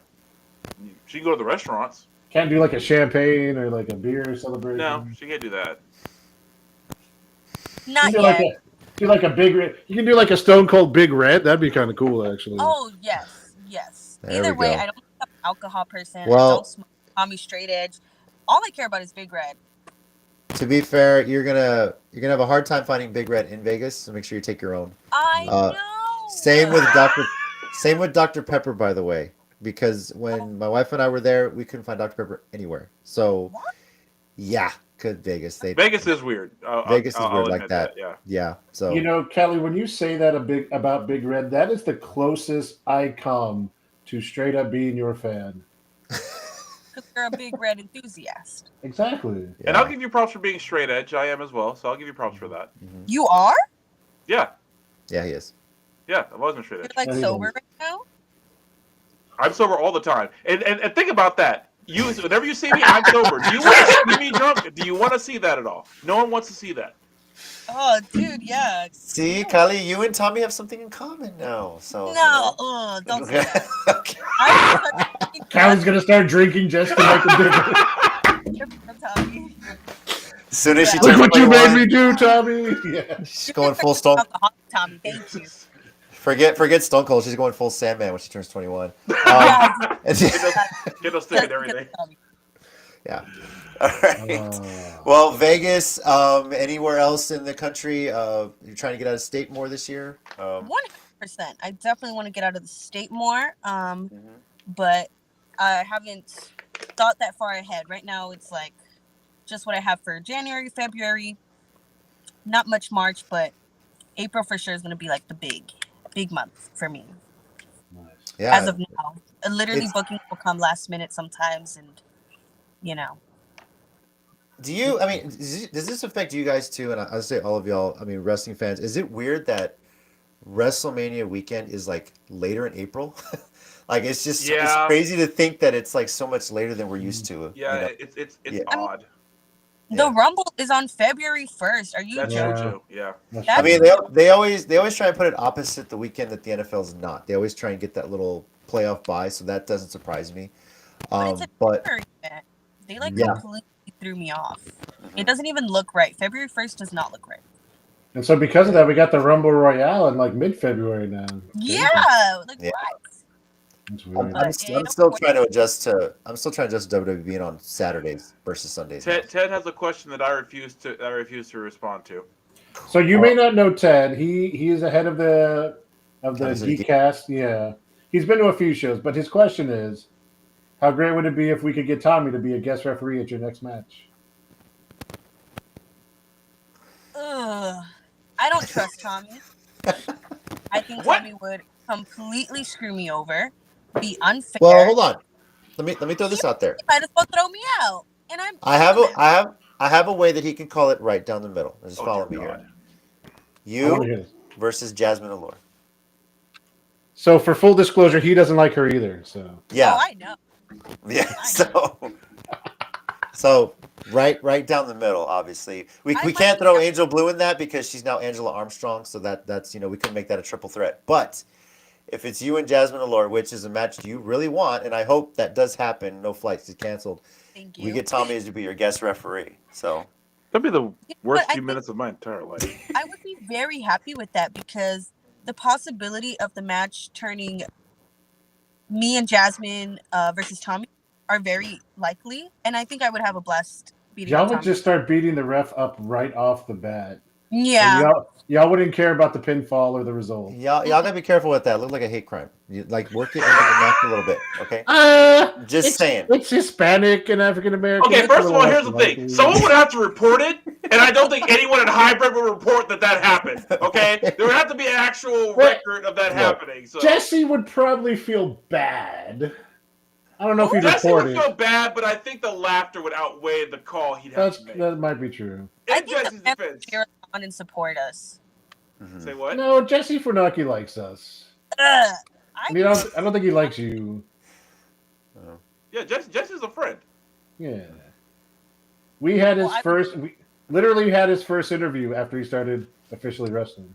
She can go to the restaurants. Can't do like a champagne or like a beer celebration. No, she can't do that. You Not can do yet. do like a big. You can do like a Stone Cold Big Red. That'd be kind of cool, actually. Oh yes. There Either we way, go. I don't think I'm an alcohol person. Well- I don't smoke. Tommy straight edge. All I care about is Big Red. To be fair, you're gonna have a hard time finding Big Red in Vegas, so make sure you take your own. I Uh, know. Same with Dr. Pepper, by the way, because when my wife and I were there, we couldn't find Dr. Pepper anywhere. So, What? yeah, Vegas. Vegas is weird. Vegas is I'll weird like admit that. Yeah. Yeah. So You know, Kelly, when you say that about Big Red, that is the closest I come to straight up being your fan. Because you're a Big Red enthusiast. Exactly. And I'll give you props for being straight edge. I am as well, so I'll give you props for that. Mhm. You are? Yeah. Yeah, he is. Yeah, I wasn't straight You're edge. like Yeah, he sober is. right now? I'm sober all the time. And think about that. Whenever you see me, I'm sober. Do you want to see me drunk? Do you want to see that at all? No one wants to see that. Oh, dude, yeah. See, Kali, you and Tommy have something in common now. So No, don't say that. Okay. Callie's gonna start drinking just to make the difference. Tommy. As soon as she Look turns what you 21, made me do, Tommy. Yeah. she's going full Stone. Alcoholic, Tommy, thank you. Forget Stone Cold. She's going full Sandman when she turns 21. Yeah, Get those stick and everything. Tommy. Yeah. All right. Well, Vegas. Anywhere else in the country? You're trying to get out of state more this year. 100%. I definitely want to get out of the state more. Mhm. But I haven't thought that far ahead. Right now, it's like just what I have for January, February. Not much March, but April for sure is going to be like the big month for me. Yeah. As of now, literally It's- bookings will come last minute sometimes, and you know. Do you? I mean, does this affect you guys too? And I'll say all of y'all. I mean, wrestling fans. Is it weird that WrestleMania weekend is like later in April? Like it's just it's Yeah. crazy to think that it's like so much later than we're used to. Yeah, you know? it's Yeah. odd. The Yeah. Rumble is on February 1st. Are you That's joking? true too. Yeah. I mean, they always try and put it opposite the weekend that the NFL's not. They always try and get that little playoff bye, so that doesn't surprise me. But it's a But February event. They like Yeah. completely threw me off. It doesn't even look right. February 1st does not look right. And so because of that, we got the Rumble Royale in like mid-February now. Yeah, like Yeah. what? That's I'm, weird. I'm, But, st- I'm still trying to adjust to WWE being on Saturdays versus Sundays. now. Ted has a question that I refuse to respond to. So you may not know Ted. He is the head of the He's a geek. Geekcast. Yeah, he's been to a few shows. But his question is, how great would it be if we could get Tommy to be a guest referee at your next match? Ugh. I don't trust Tommy. I think What? Tommy would completely screw me over, be unfair. Well, hold on. Let me throw this out there. He might as well throw me out. And I have a way that he can call it right down the middle. Just Oh, follow dear me God. here. I wanna You hear this. versus Jasmine Allure. So for full disclosure, he doesn't like her either. So Yeah. Oh, I know. Yeah. So right down the middle, obviously. We I can't might- throw Angel Blue in that because she's now Angela Armstrong, so that's we couldn't make that a triple threat. But if it's you and Jasmine Allure, which is a match you really want, and I hope that does happen, no flights get canceled, Thank you. we get Tommy as to be your guest referee. So That'd be the worst But I few think minutes of my entire life. I would be very happy with that because the possibility of the match turning me and Jasmine versus Tommy are very likely, and I think I would have a blast beating Y'all up would Tommy. just start beating the ref up right off the bat. And Yeah. y'all wouldn't care about the pinfall or the result. Y'all gotta be careful with that. It looked like a hate crime. You like work it into the match a little bit, okay? Just saying. It's Hispanic and African American. Okay, It's a first of little all, less here's the thing. likely. Someone would have to report it, and I don't think anyone in hybrid would report that happened. Okay? There would have to be an actual record of that happening. So Jesse would probably feel bad. I don't know if he'd Jesse report would it. feel bad, but I think the laughter would outweigh the call he'd have to make. That might be true. I In think Jesse's the fans defense. cheer us on and support us. Say what? No, Jesse Funaki likes us. Ugh. I don't think he likes you. Yeah, Jesse's a friend. Yeah. We had his Well, first. We literally had his first interview after he started officially wrestling.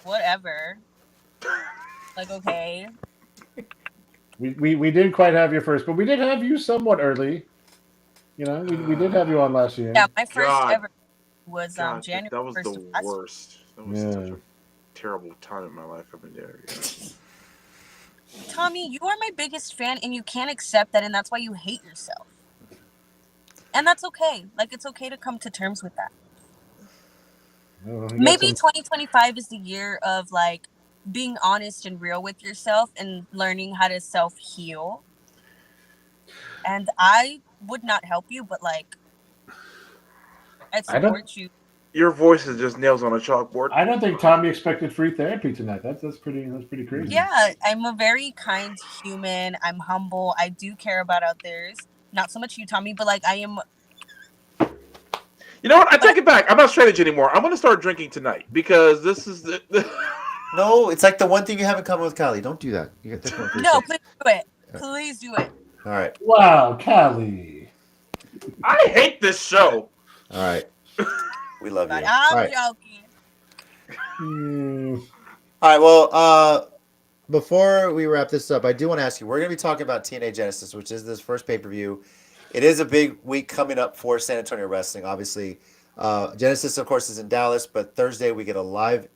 Whatever. Like, okay. We didn't quite have your first, but we did have you somewhat early. You know, we did have you on last year. Yeah, my first God. ever was God, January. that was 1st the of last year. worst. That was such a terrible time in my life. I've been there. Yeah. Tommy, you are my biggest fan, and you can't accept that, and that's why you hate yourself. And that's okay. Like, it's okay to come to terms with that. Maybe 2025 is the year of, like, being honest and real with yourself and learning how to self-heal. And I would not help you, but, like, I'd support you. Your voice is just nails on a chalkboard. I don't think Tommy expected free therapy tonight. That's pretty crazy. Yeah, I'm a very kind human. I'm humble. I do care about others. Not so much you, Tommy, but, like, I am... You know what? I take it back. I'm not straight edge anymore. I'm going to start drinking tonight because this is the... No, it's like the one thing you have in common with Kylie. Don't do that. You get No, please do it. Please do it. All right. Wow, Callie. I hate this show. All right. We love you. I'm All right. joking. All right. Well, before we wrap this up, I do want to ask you. We're going to be talking about TNA Genesis, which is this first pay-per-view. It is a big week coming up for San Antonio Wrestling. Obviously, Genesis, of course, is in Dallas, but Thursday we get a live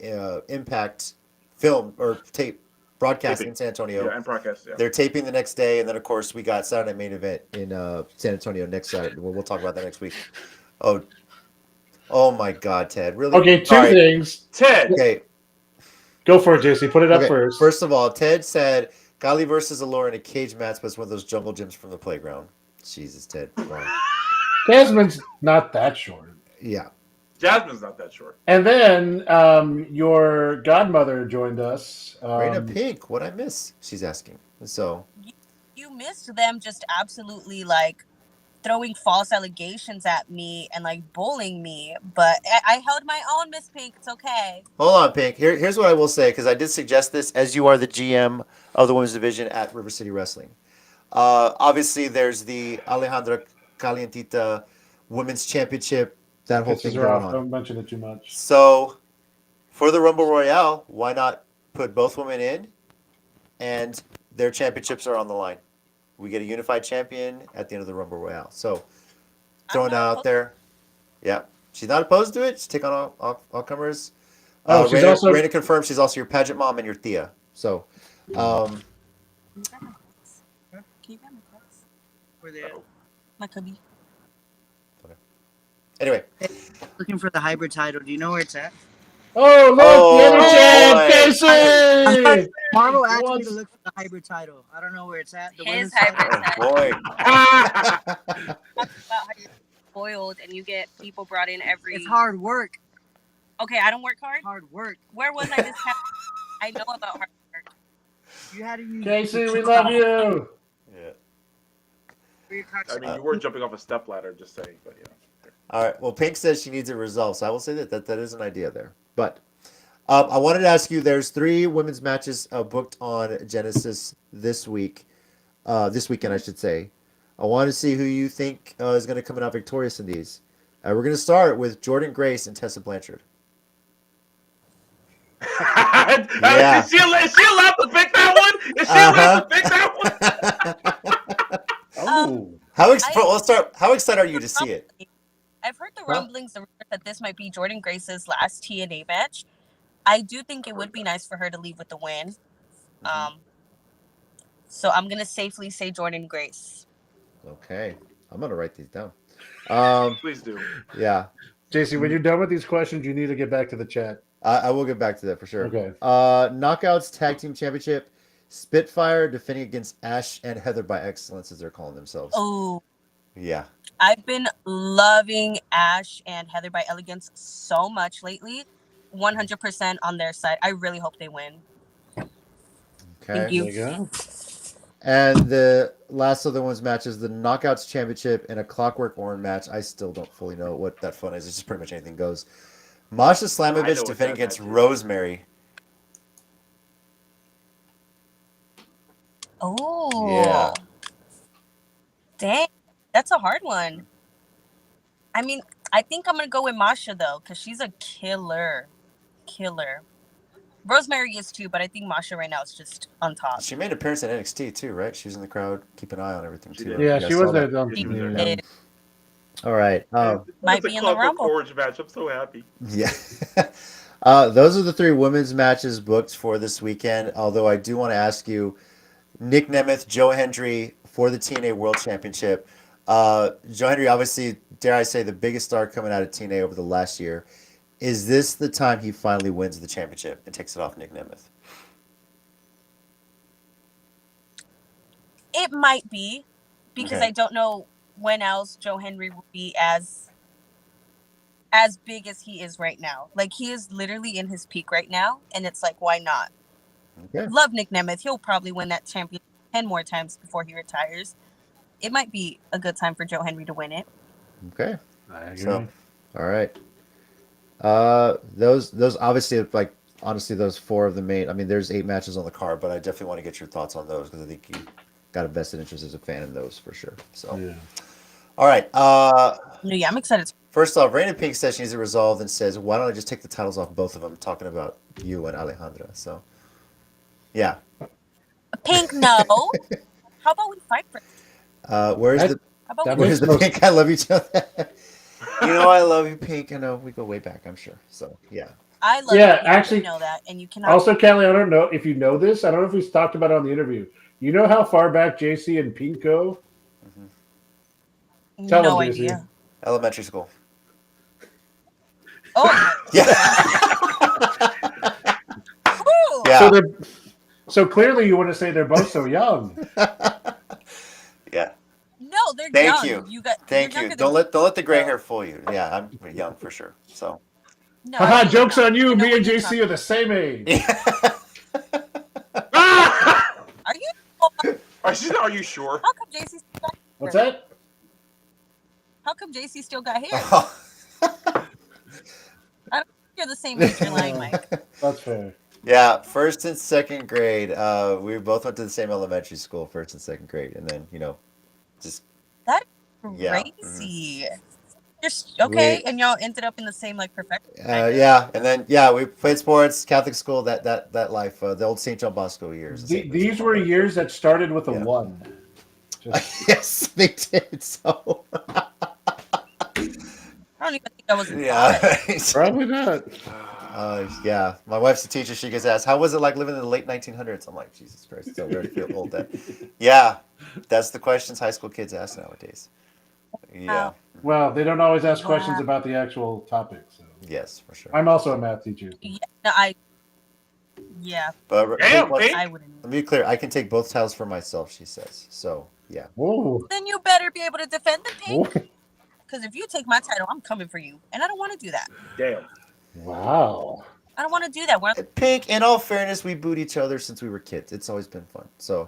Impact film or tape broadcast in San Antonio. Yeah, and broadcast. Yeah. They're taping the next day, and then of course we got Saturday main event in San Antonio next Saturday. We'll talk about that next week. Oh my God, Ted! Really? Okay, two things. Ted. Okay, go for it, JC. Put it up first. First of all, Ted said Gali versus Allure in a cage match, but it's one of those jungle gyms from the playground. Jesus, Ted. Wow. Jasmine's not that short. Yeah. Jasmine's not that short. And then your godmother joined us. Raina Pink, what'd I miss? She's asking. So you missed them just absolutely like throwing false allegations at me and like bullying me, but I held my own, Miss Pink. It's okay. hold on, Pink. Here's what I will say, because I did suggest this as you are the GM of the women's division at River City Wrestling. Obviously, there's the Alejandra Calientita Women's Championship. That whole thing going on. Don't mention it too much. So, for the Rumble Royale, why not put both women in, and their championships are on the line? We get a unified champion at the end of the Rumble Royale. So, throwing that out there. Yeah, she's not opposed to it. She's taking on all comers. Raina confirmed she's also your pageant mom and your Thea. So, My cubby. Anyway, looking for the hybrid title. Do you know where it's at? Oh, look! Casey! Marvel asked me to look for the hybrid title. I don't know where it's at. His hybrid title. boy. Talk about how you're spoiled and you get people brought in every. It's hard work. Okay, I don't work hard. Hard work. Where was I this time? I know about hard work. You had to use Casey, we love you. Yeah. I mean, you were jumping off a stepladder, just saying, but yeah. All right. Well, Pink says she needs it resolved, so I will say that is an idea there. But I wanted to ask you, there's 3 women's matches booked on Genesis this week. This weekend, I should say. I want to see who you think is going to come out victorious in these. We're going to start with Jordan Grace and Tessa Blanchard. Yeah. Is she allowed to pick that one? Is she allowed to pick that one? Oh. Let's start. How excited are you to see it? I've heard the rumblings that this might be Jordynne Grace's last TNA match. I do think it would be nice for her to leave with the win. So I'm gonna safely say Jordynne Grace. Okay, I'm gonna write these down. Please do. Yeah, JC, when you're done with these questions, you need to get back to the chat. I will get back to that for sure. Okay. Knockouts Tag Team Championship. Spitfire defending against Ash and Heather by Excellence, as they're calling themselves. Oh, Yeah. I've been loving Ash and Heather by Elegance so much lately. 100% on their side. I really hope they win. Okay. Thank you. There you go. And the last other one's match is the Knockouts Championship in a Clockwork Orange match. I still don't fully know what that fun is. It's just pretty much anything goes. Masha I know Slamovich what defending that against match is. Rosemary. Oh. Yeah. Dang. That's a hard one. I mean, I think I'm going to go with Masha, though, because she's a killer. Killer. Rosemary is, too, but I think Masha right now is just on top. She made an appearance at NXT too, right? She was in the crowd. Keep an eye on everything She too. did. I Yeah, think I she saw was that. there. She Yeah. did. All right. Might It's a be in the Clockwork Rumble. Orange match. I'm so happy. Yeah. Those are the 3 women's matches booked for this weekend. Although I do want to ask you, Nick Nemeth, Joe Hendry for the TNA World Championship. Joe Hendry, obviously, dare I say, the biggest star coming out of TNA over the last year. Is this the time he finally wins the championship and takes it off Nick Nemeth? It might be, because Okay. I don't know when else Joe Henry will be as big as he is right now. Like, he is literally in his peak right now, and it's like, why not? Okay. Love Nick Nemeth. He'll probably win that champion 10 more times before he retires. It might be a good time for Joe Henry to win it. Okay. I agree. So, all right. Those obviously, like, honestly, those 4 of the main. I mean, there's 8 matches on the card, but I definitely want to get your thoughts on those because I think you got a vested interest as a fan in those for sure. So, Yeah. all right. Yeah, I'm excited. First off, Raina Pink says she needs it resolved and says, "Why don't I just take the titles off both of them?" Talking about you and Alejandra. So, yeah. Pink, no. How about we fight for it? Where's That- the How about that we Where's the most- Pink? I love you, Joe. You know I love you, Pink. I know we go way back. I'm sure. So, yeah. I love Yeah, you. actually- You know that, and you cannot. Also, Kelly, I don't know if you know this. I don't know if we talked about it on the interview. You know how far back JC and Pink go? Tell no him, JC. idea. Elementary school. Oh, Yeah. cool. Yeah. So clearly you want to say they're both so young. Yeah. No, they're Thank young. you. Got, Thank you're you. younger Don't than let the gray so- hair fool you. Yeah, I'm young for sure. So. No, I Haha, know joke's you're on not. you. I know Me what and you're JC talking- are the same age. Are you? Are you sure? How come JC? Still got, What's that? how come JC still got hair? You're the same age. You're lying, Mike. That's fair. Yeah, 1st and 2nd grade. We both went to the same elementary school, 1st and 2nd grade, and then just Yeah. Crazy. You're okay, and y'all ended up in the same like profession. yeah, and then we played sports, Catholic school, that life, the old St. John Bosco years. These were years that started with a Yeah. 1. Just, Yes, they did. So I don't even think I was. yeah, probably not. yeah. My wife's a teacher. She gets asked, "How was it like living in the late 1900s?" I'm like, Jesus Christ, so we already feel old. That, yeah, that's the questions high school kids ask nowadays. Yeah. Well, they don't always ask Wow. questions about the actual topic. So Yes, for sure. I'm also a math teacher. Yeah, yeah, But Damn, let Pink. I wouldn't. me be clear. I can take both titles for myself. She says. So yeah. Whoa. Then you better be able to defend the Pink. Whoa. Because if you take my title, I'm coming for you, and I don't want to do that. Damn. Wow. I don't want to do that. We're Pink. In all fairness, we booed each other since we were kids. It's always been fun. So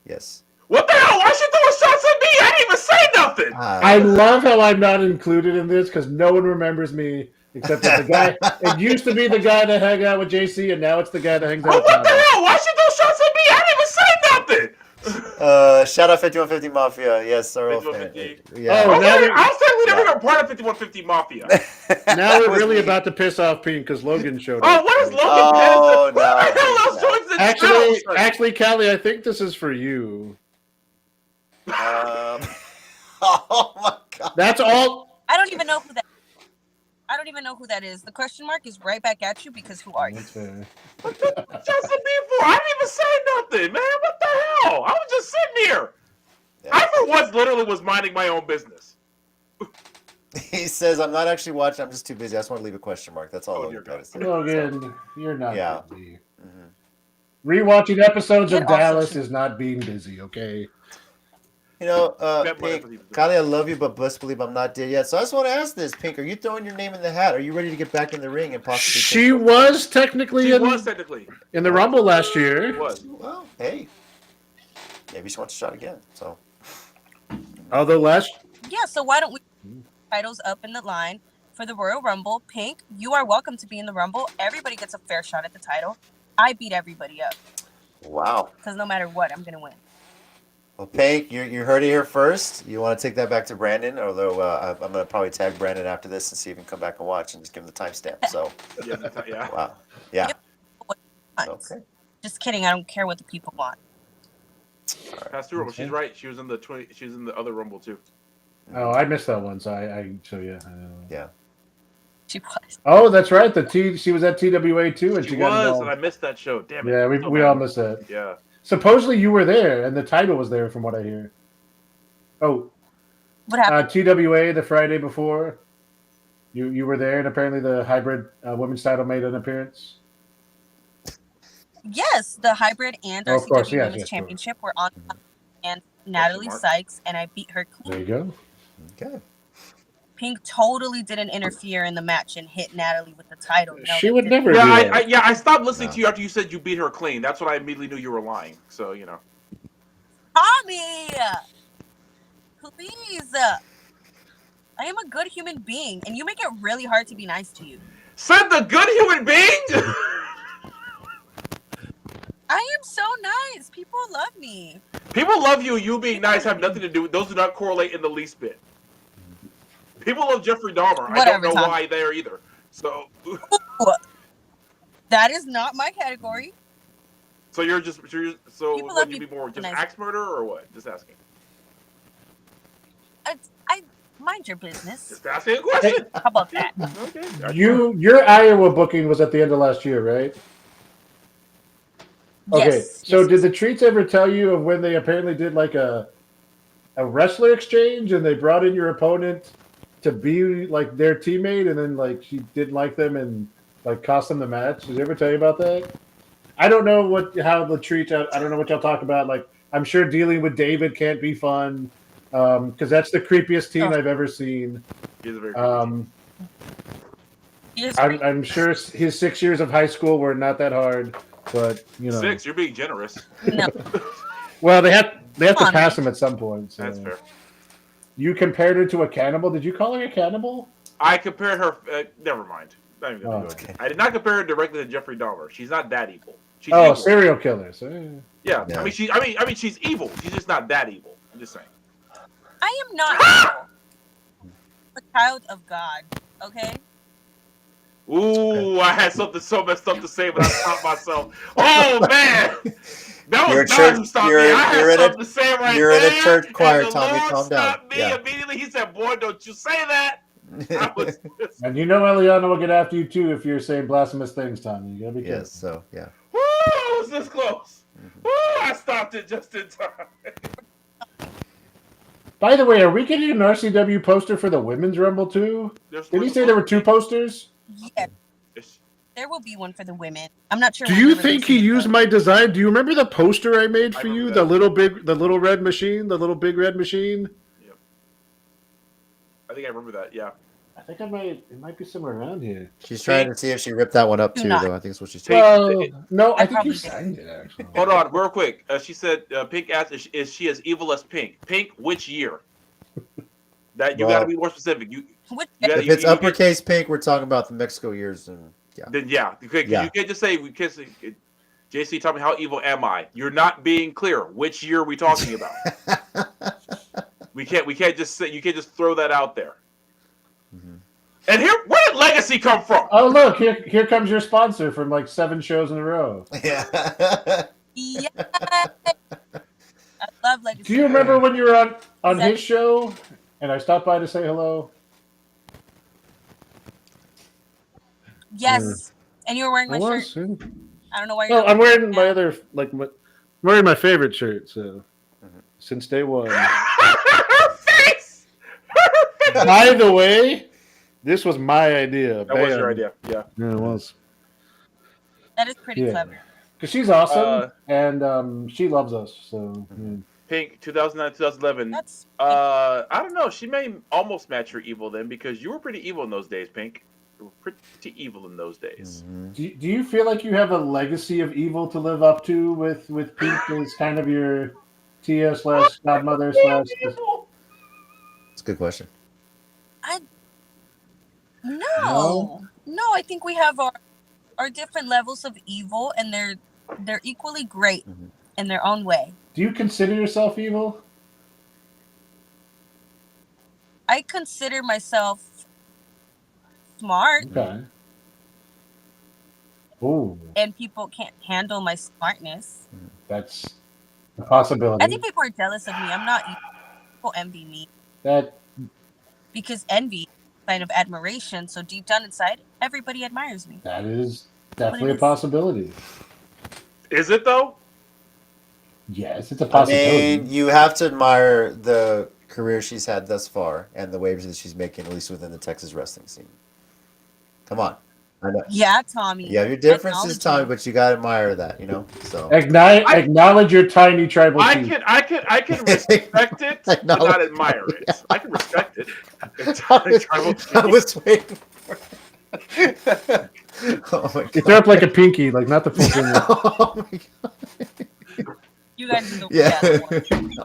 yes. What the hell? Why she throwing shots at me? I didn't even say nothing. I love how I'm not included in this because no one remembers me except that the guy. It used to be the guy that hung out with JC, and now it's the guy that hangs out Oh, with what the Tommy. hell? Why she throw shots at me? I didn't even say nothing. Shout out 5150 Mafia. Yes, our old fan. 5150. Yeah. Oh, now we- I'll say we never got part of 5150 Mafia. Now That we're was really me. about to piss off Pink because Logan showed Oh, up. what is Logan Oh, Pennington? Who the hell else no. joins the show? Actually, Callie, I think this is for you. Oh my god. That's all. I don't don't even know who that. I don't even know who that is. The question mark is right back at you because who are you? That's fair. Justin Bieber, I didn't even say nothing, man. What the hell? I was just sitting here. Yeah. I for once literally was minding my own business. He says, "I'm not actually watching. I'm just too busy. I just want to leave a question mark. That's all Oh, Logan dear God. Pettis said." Logan, you're not Yeah. busy. Mhm. Rewatching episodes It of also Dallas should- is not being busy, okay? You know, That might Pink, have been- Kylie, I love you, but best believe I'm not dead yet. So I just want to ask this, Pink: are you throwing your name in the hat? Are you ready to get back in the ring and possibly? She take over? was technically She in, was technically. in the Rumble last year. It was. Well, hey, maybe she wants a shot again. So Although last Yeah, so why don't we titles up in the line for the Royal Rumble? Pink, you are welcome to be in the Rumble. Everybody gets a fair shot at the title. I beat everybody up wow. because no matter what, I'm gonna win. Well, Pink, you heard it here first. You want to take that back to Brandon, although I'm going to probably tag Brandon after this and see if he can come back and watch and just give him the timestamp. So, Yeah. wow. Yeah. Fine. Okay. Just kidding. I don't care what the people want. Pastor Rumble. She's right. She was in the She was in the other Rumble too. oh, I missed that one, so Yeah. She was. Oh, that's right. She was at TWA too, and She she got was, involved. and I missed that show. Damn it. Yeah, we, So we mad. all missed that. Yeah. Supposedly you were there, and the title was there, from what I hear. Oh, What happened? TWA the Friday before. You were there, and apparently the hybrid women's title made an appearance. Yes, the hybrid and Oh, of course, RCW yes, Women's yes, sure. Championship were on, and Natalie mark. Sykes, and I beat her There clean. you go. Okay. Pink totally didn't interfere in the match and hit Natalie with the title. No, She they would didn't. never Yeah, do that. I stopped listening No. to you after you said you beat her clean. That's when I immediately knew you were lying. So, you know. Tommy, please. I am a good human being, and you make it really hard to be nice to you. Said the good human being? I am so nice. People love me. People love you. You being nice have nothing to do with. Those do not correlate in the least bit. People love Jeffrey Dahmer. I Whatever, don't know Tom. why there either. So, That is not my category. so you're just so People what, love you me be more just nice. axe murder or what? Just asking. I mind your business. Just asking a question. How about that? Okay. Your Iowa booking was at the end of last year, right? Okay. Yes. So yes, did the treats ever tell you of when they apparently did like a wrestler exchange and they brought in your opponent to be like their teammate, and then like she didn't like them and like cost them the match? Did they ever tell you about that? I don't know how the treats. I don't know what y'all talk about. Like, I'm sure dealing with David can't be fun because that's the creepiest teen Oh. I've ever seen. He's a very creepy Yes, I'm sure his 6 years of high school were not that hard, but you know. 6. You're being generous. no. Well, they have to Come on, pass man. him at some point. So. That's fair. You compared her to a cannibal. Did you call her a cannibal? I compared her. Never mind. Not even gonna Oh, go okay. I did not compare her directly to Jeffrey Dahmer. She's not that evil. She's Oh, evil. serial killers. Yeah. Yeah. I mean, she's evil. She's just not that evil. I'm just saying. I am not evil. I'm a child of God. Okay. Ooh, I had something so messed up to say, but I stopped myself. Oh man, that You're a was God church- who stopped me. you're- I had you're in a- something to say right you're in a there. church choir, and the Tommy. Lord Calm down. stopped me Yeah. immediately. He said, "Boy, don't you say that." I was just, And you know Eliana will get after you too if you're saying blasphemous things, Tommy. You gotta be careful. Yes. So yeah. woo, I was this close. Woo, I stopped it just in time. By the way, are we getting an RCW poster for the women's rumble too? Did he say there were 2 posters? Yeah, there will be one for the women. I'm not sure. Do when you they're think he releasing it, used though. my design? Do you remember the poster I made I for you? remember The little red machine, the little big red machine. I think I remember that. Yeah. I think it might be somewhere around here. She's trying to see if she ripped that one up Do too, not. though. I think that's what she's Hey, trying. Well, no, I I think you probably did. signed it actually. Hold on, real quick. She said, Pink asked, is she as evil as Pink? Pink, which year? That you Well- got to be more specific. You Which- gotta- If it's uppercase pink, we're talking about the Mexico years, and yeah. Then yeah, you can't Yeah. just say we can't say. JC, tell me how evil am I? You're not being clear. Which year are we talking about? we can't just say. You can't just throw that out there. Mhm. And here, where did Legacy come from? Oh look, here comes your sponsor from like 7 shows in a row. Yeah. Yeah. I love Legacy. Do you remember when you were on Is that- his show and I stopped by to say hello? Yes. And you were wearing I my was. shirt. Yeah. I don't know why you're Well, I'm wearing my now. other I'm wearing my favorite shirt. So since day one. Her face. By the way, this was my idea. That was your idea. Yeah. Yeah, it was. That is pretty Yeah, clever. because she's awesome and she loves us. So yeah. Pink, 2009, 2011. That's I don't know. She may almost match your evil then because you were pretty evil in those days, Pink. You were pretty evil in those days. Do you feel like you have a legacy of evil to live up to with Pink as kind of your Tia / godmother / Evil. It's a good question. no. I think we have our different levels of evil, and they're equally great in their own way. Do you consider yourself evil? I consider myself smart, Okay. Oh, and people can't handle my smartness. that's a possibility. I think people are jealous of me. I'm not evil. People envy me That because envy is a sign of admiration. So deep down inside, everybody admires me. that is definitely a is. possibility. Is it though? Yes, it's a I possibility. mean, you have to admire the career she's had thus far and the waves that she's making, at least within the Texas wrestling scene. Come on. I know. Yeah, Tommy. You have your differences, Acknowledge Tommy, it. but you gotta admire that, you know. So Acknowledge your tiny tribal I chief. can respect it, but not Acknowledge- admire it. Yeah. I can respect it. I was waiting for it. Oh my It's god. up like a pinky, like not the full finger. Oh my god. You guys are the Yeah. best ones.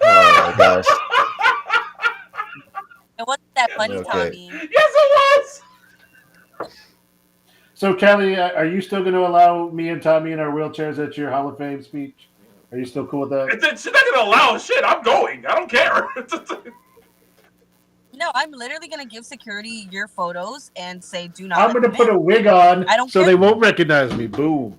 Oh my gosh. It wasn't that funny, Okay. Tommy. Yes, it was. So, Kelly, are you still going to allow me and Tommy in our wheelchairs at your Hall of Fame speech? Are you still cool with that? She's not gonna allow shit. I'm going. I don't care. No, I'm literally gonna give security your photos and say, "Do not." I'm let going to them put in." a wig on I don't so care. they won't recognize me. Boom.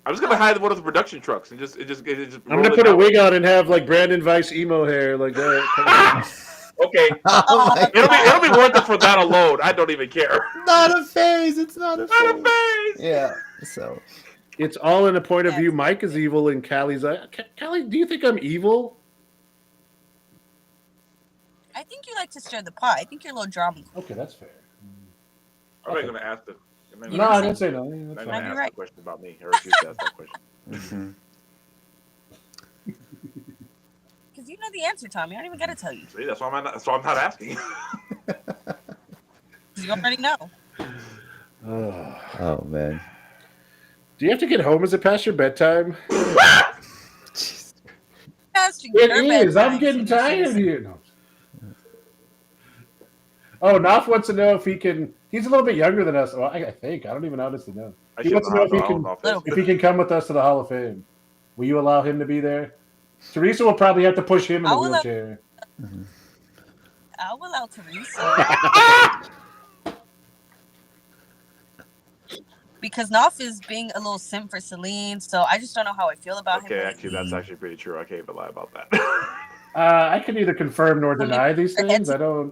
I'm just gonna hide one of the production trucks and just. I'm going to put a wig on and have like Brandon Weiss emo hair like that. Okay, Oh my it'll be worth it for that alone. I don't even care. Not a phase. It's not a Not a phase. face. Yeah. So It's all in a point of Yes. view. Mike is evil and Callie's like, Callie, do you think I'm evil? I think you like to stir the pot. I think you're a little drama. Okay, that's fair. I'm not gonna ask the. No, I didn't say no. I'm That's not fine. gonna You're ask right. the question about me. I refuse to ask that question. Because you know the answer, Tommy. I don't even gotta tell you. See, that's why I'm not asking. 'Cause you already know. oh man. Do you have to get home? Is it past your bedtime? Past your It is. bedtime, I'm getting so tired this of you. No. Oh, Knopf wants to know if he can. He's a little bit younger than us. Well, I think. I don't even honestly know. I He should wants to know if he I don't can. know Little- If he can come with us to the Hall of Fame, will you allow him to be there? Teresa will probably have to push him in I the will allow- wheelchair. I'll allow Teresa. Because Knopf is being a little simp for Celine, so I just don't know how I feel about Okay, him. actually, that's actually pretty true. I can't even lie about that. I can neither confirm nor Well, deny these maybe- things. I don't.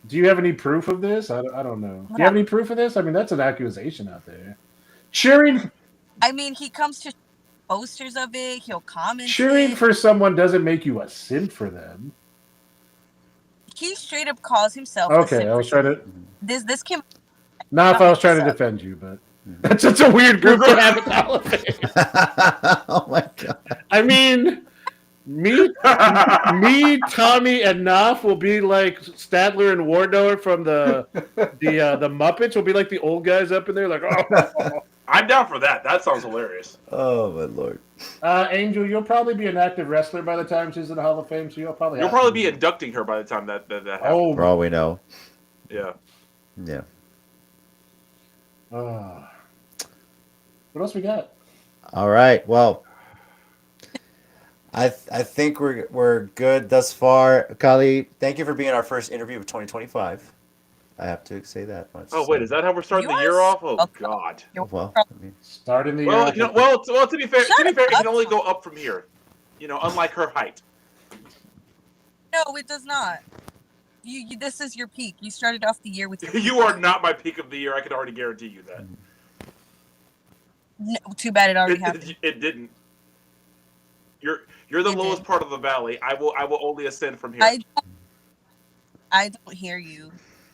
Do you have any proof of this? I don't know. Do you have any proof of this? I mean, that's an accusation out there. Cheering I mean, he comes to posters of it. He'll comment. Cheering for someone doesn't make you a simp for them. He straight up calls himself. a Okay, simp I was for trying to. This came. Not if I was trying to What's up? defend you, but that's such a weird group to have at the Hall of Fame. Oh my god. I mean, me, Tommy, and Knopf will be like Stadler and Wardor from the Muppets. Will be like the old guys up in there, like, oh. I'm down for that. That sounds hilarious. Oh my lord. Angel, you'll probably be an active wrestler by the time she's in the Hall of Fame, so you'll probably be inducting her by the time that happens. Oh, For all we know. Yeah. Yeah. what else we got? All right. Well, I think we're good thus far. Kali, thank you for being our first interview of 2025. I have to say that much. Oh wait, is that how we're starting the year off? Oh God. Well, I mean, Starting the Well, year. to be fair, Shut it up. can only go up from here. You know, unlike her height. No, it does not. This is your peak. You started off the year with your peak. You are not my peak of the year. I can already guarantee you that. No, too bad it already happened. It didn't. You're the It lowest did. part of the valley. I will only ascend from here. I don't hear you.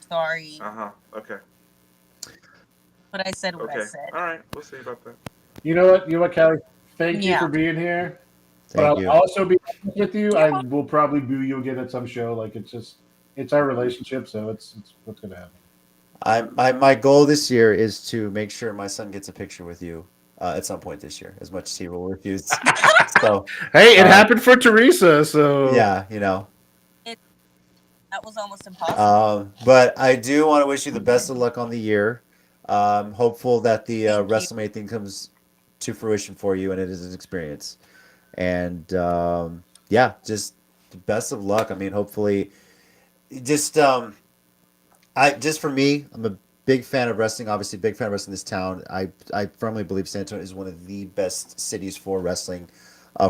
Sorry. Okay. But I said what I Okay. said. All right. We'll see about that. You know what, Kelly? Thank you Yeah. for being here. Thank But you. I'll also be honest with you. You're I welcome. will probably boo you again at some show. Like it's our relationship, so it's what's gonna happen. My goal this year is to make sure my son gets a picture with you at some point this year, as much as he will refuse. So Hey, it happened for Teresa, so yeah, you know. That was almost impossible. But I do want to wish you the best of luck on the year. Hopeful that the Thank you. WrestleMania thing comes to fruition for you and it is an experience. And yeah, just best of luck. I mean, hopefully, just for me, I'm a big fan of wrestling. Obviously, big fan of wrestling in this town. I firmly believe San Antonio is one of the best cities for wrestling,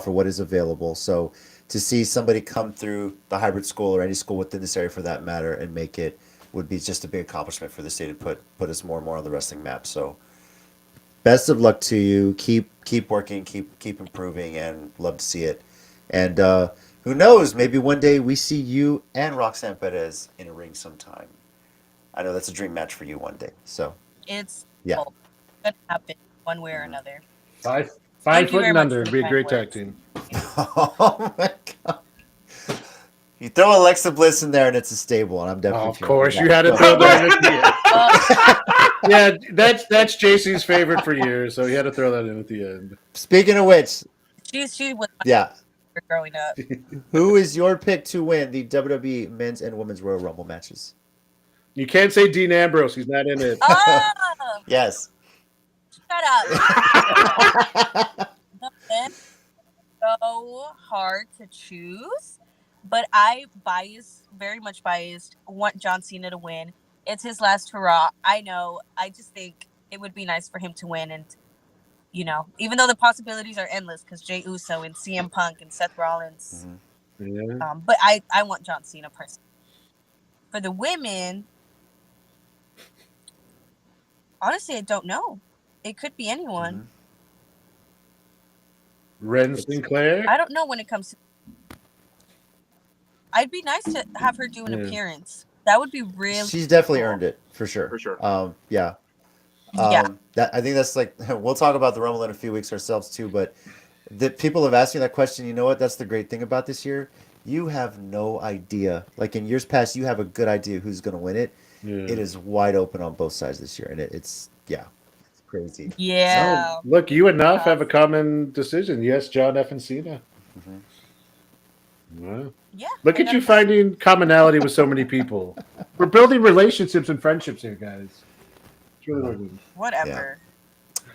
for what is available. So to see somebody come through the hybrid school or any school within this area for that matter and make it would be just a big accomplishment for the state and put us more and more on the wrestling map. So best of luck to you. Keep working, keep improving, and love to see it. And who knows? Maybe one day we see you and Roxanne Perez in a ring sometime. I know that's a dream match for you one day. So It's yeah. gonna happen one way or another. 5 Thank you foot very and much under. for It'd the be a kind great tag words. team. Oh my god! You throw Alexa Bliss in there and it's a stable, and I'm definitely. Of course, you had to So- throw that in at the end. Yeah, that's JC's favorite for years, so he had to throw that in at the end. Speaking of which, She was my yeah, favorite growing up. who is your pick to win the WWE Men's and Women's Royal Rumble matches? You can't say Dean Ambrose; he's not in it. Oh, Yes. shut up. It's so hard to choose, but I very much biased, want John Cena to win. It's his last hurrah. I know. I just think it would be nice for him to win, and even though the possibilities are endless, because Jey Uso and CM Punk and Seth Rollins. Yeah. But I want John Cena personally. For the women, honestly, I don't know. It could be anyone. Ren Sinclair. I don't know when it comes to. I'd be nice to have her do an appearance. That would be really. She's definitely cool. earned it for sure. For sure. Yeah. Yeah. I think that's like we'll talk about the Rumble in a few weeks ourselves too, but the people have asked me that question. You know what? That's the great thing about this year. You have no idea. Like in years past, you have a good idea who's going to win it. Yeah. It is wide open on both sides this year, and it's crazy. Yeah. So, look, you and Nuff have a common decision. Yes, John F. and Cena. Wow. Yeah. Look at you finding commonality with so many people. We're building relationships and friendships here, guys. It's really working. Whatever.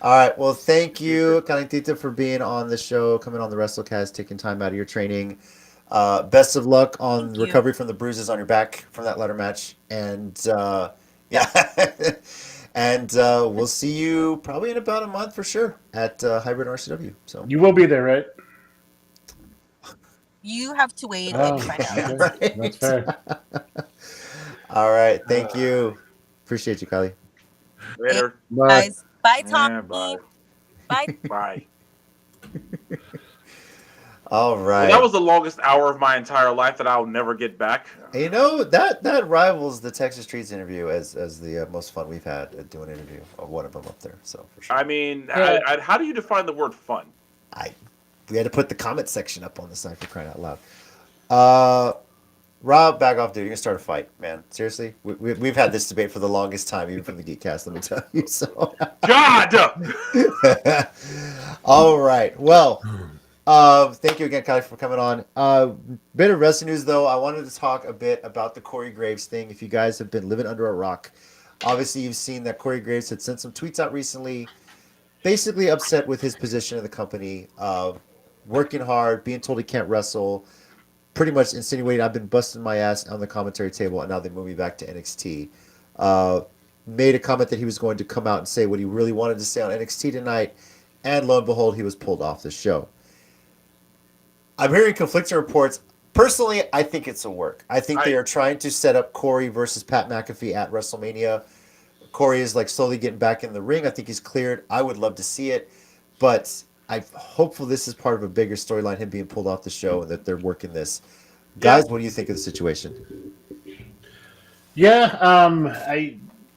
All right. Well, thank you, Calentita, for being on the show, coming on the WrestleCast, taking time out of your training. Best of luck on Thank you. recovery from the bruises on your back from that ladder match. And yeah. And we'll see you probably in about a month for sure at Hybrid RCW. So You will be there, right? You have to wait Oh, and find out. okay. That's fair. All right. Thank you. Appreciate you, Kylie. Later. Bye. Guys, bye, Yeah, Tommy. bye. Bye. Bye. All right. Well, that was the longest hour of my entire life that I'll never get back. You know, that rivals the Texas Streets interview as the most fun we've had at doing an interview of one of them up there. So for sure. I mean, Yeah. how do you define the word fun? We had to put the comment section up on the side for crying out loud. Rob, back off, dude. You're gonna start a fight, man. Seriously, we've had this debate for the longest time, even from the Geekcast. Let me tell you. So, God. all right. Well, thank you again, Kylie, for coming on. Bit of wrestling news, though. I wanted to talk a bit about the Corey Graves thing. If you guys have been living under a rock, obviously you've seen that Corey Graves had sent some tweets out recently, basically upset with his position in the company, working hard, being told he can't wrestle, pretty much insinuating I've been busting my ass on the commentary table, and now they move me back to NXT. Made a comment that he was going to come out and say what he really wanted to say on NXT tonight, and lo and behold, he was pulled off the show. I'm hearing conflicting reports. Personally, I think it's a work. I think they are trying to set up Corey versus Pat McAfee at WrestleMania. Corey is like slowly getting back in the ring. I think he's cleared. I would love to see it, but I'm hopeful this is part of a bigger storyline, him being pulled off the show, and that they're working this. Guys, what do you think of the situation? Yeah,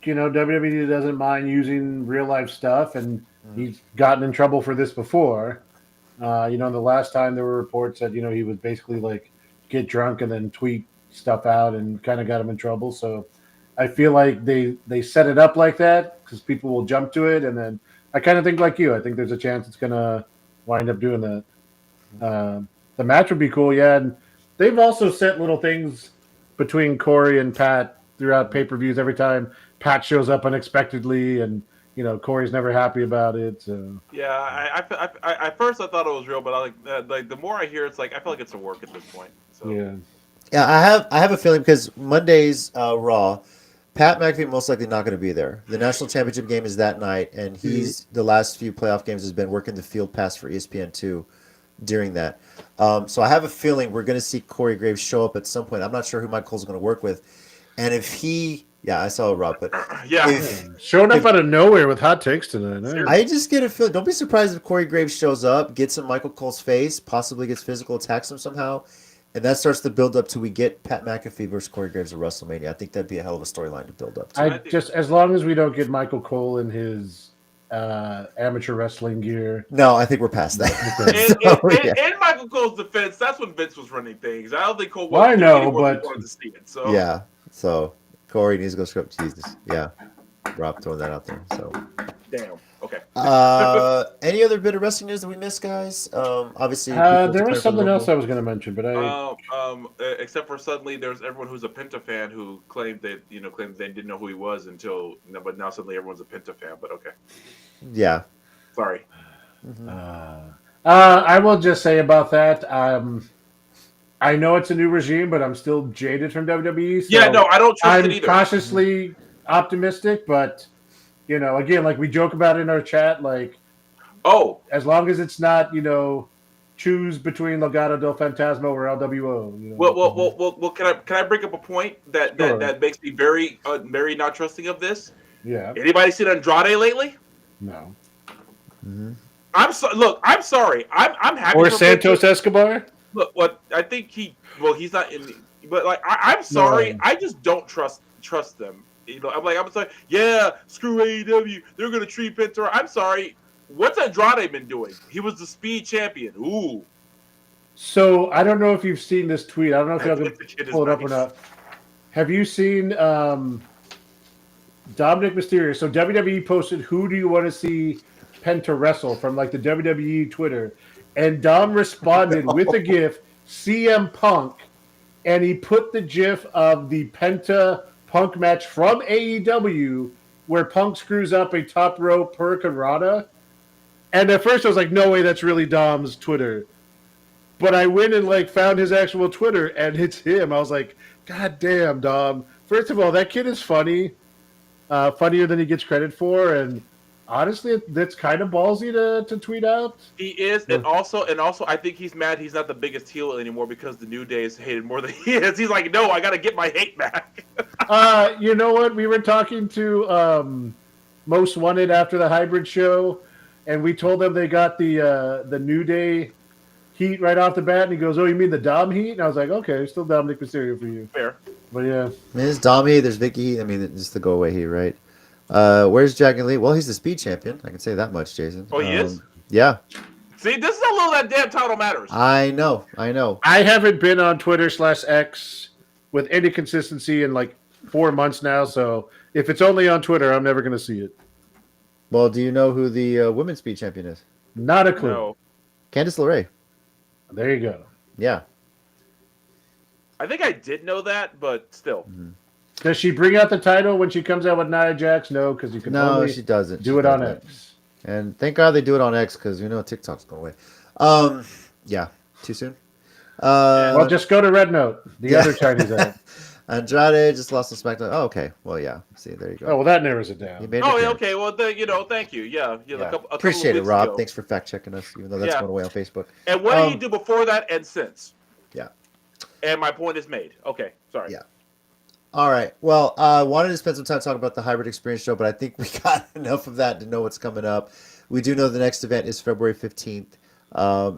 WWE doesn't mind using real life stuff, and he's gotten in trouble for this before. The last time there were reports that he was basically like get drunk and then tweet stuff out and kind of got him in trouble. So I feel like they set it up like that because people will jump to it, and then I kind of think like you. I think there's a chance it's gonna wind up doing that. The match would be cool, yeah. And they've also set little things between Corey and Pat throughout pay-per-views. Every time Pat shows up unexpectedly, and Corey's never happy about it. So. Yeah, I at first I thought it was real, but like the more I hear, it's like I feel like it's a work at this point. So. Yeah, I have a feeling because Monday's Raw, Pat McAfee most likely not going to be there. The national championship game is that night, and he's the last few playoff games has been working the field pass for ESPN2 during that. So I have a feeling we're going to see Corey Graves show up at some point. I'm not sure who Mike Cole's going to work with, and if he, I saw Rob, but showing up out of nowhere with hot takes tonight. I just get a feeling. Don't be surprised if Corey Graves shows up, gets in Michael Cole's face, possibly gets physical, attacks him somehow. And that starts to build up till we get Pat McAfee versus Corey Graves at WrestleMania. I think that'd be a hell of a storyline to build up to. As long as we don't get Michael Cole in his amateur wrestling gear. No, I think we're past that. In Michael Cole's defense, that's when Vince was running things. I don't think Cole wanted to see it. So. Yeah, so Corey needs to go script. Jesus, yeah. Rob throwing that out there. So. Damn. Okay. Any other bit of wrestling news that we missed, guys? Obviously, there was something else I was going to mention, but except for suddenly there's everyone who's a Penta fan who claimed they didn't know who he was but now suddenly everyone's a Penta fan. But okay. Yeah. Sorry. I will just say about that. I know it's a new regime, but I'm still jaded from WWE. So I don't trust it either. I'm cautiously optimistic, but. Again, like we joke about in our chat, like, as long as it's not, choose between Legado del Fantasma or LWO. Well, can I bring up a point that makes me very, very not trusting of this? Yeah. Anybody seen Andrade lately? No. Mm-hmm. I'm sorry. I'm happy. Or Santos Escobar. Look, I think he's not in. But like, I'm sorry. No. I just don't trust them. I'm like, yeah, screw AEW. They're going to treat Penta. I'm sorry. What's Andrade been doing? He was the speed champion. Ooh. So I don't know if you've seen this tweet. I don't know if y'all can pull it up or not. Have you seen Dominic Mysterio? So WWE posted, who do you want to see Penta wrestle from like the WWE Twitter? And Dom responded with a GIF, CM Punk, and he put the GIF of the Penta Punk match from AEW where Punk screws up a top rope Hurricanrana. And at first I was like, no way, that's really Dom's Twitter. But I went and found his actual Twitter and it's him. I was like, God damn, Dom. First of all, that kid is funny. Funnier than he gets credit for. And honestly, that's kind of ballsy to tweet out. He is, and also, I think he's mad he's not the biggest heel anymore because the New Day is hated more than he is. He's like, no, I got to get my hate back. You know what? We were talking to Most Wanted after the hybrid show, and we told them they got the New Day heat right off the bat, and he goes, "Oh, you mean the Dom heat?" And I was like, "Okay, still Dominic Mysterio for you." Fair, but yeah. I mean, there's Dom heat, there's Vicky heat. I mean, just the go away heat, right? Where's Dragon Lee? Well, he's the speed champion. I can say that much, Jason. Oh, he is? Yeah. See, this is how little that damn title matters. I know. I haven't been on Twitter/X with any consistency in 4 months now, so if it's only on Twitter, I'm never going to see it. Well, do you know who the women's speed champion is? Not a clue. No. Candice LeRae. There you go. Yeah. I think I did know that, but still. Mm-hmm. Does she bring out the title when she comes out with Nia Jax? No, because you can only she doesn't. Do it on X. And thank God they do it on X because TikTok's going away. Yeah, too soon. Well, just go to Red Note, the other Chinese app. Andrade just lost to SmackDown. Oh, okay. Well, yeah. See, there you go. Oh, well, that narrows it down. Okay. Well, thank you. Yeah. Appreciate it, Rob. Thanks for fact checking us, even though that's going away on Facebook. And what did he do before that and since? Yeah. And my point is made. Okay, sorry. Yeah. All right. Well, I wanted to spend some time talking about the Hybrid Experience show, but I think we got enough of that to know what's coming up. We do know the next event is February 15th.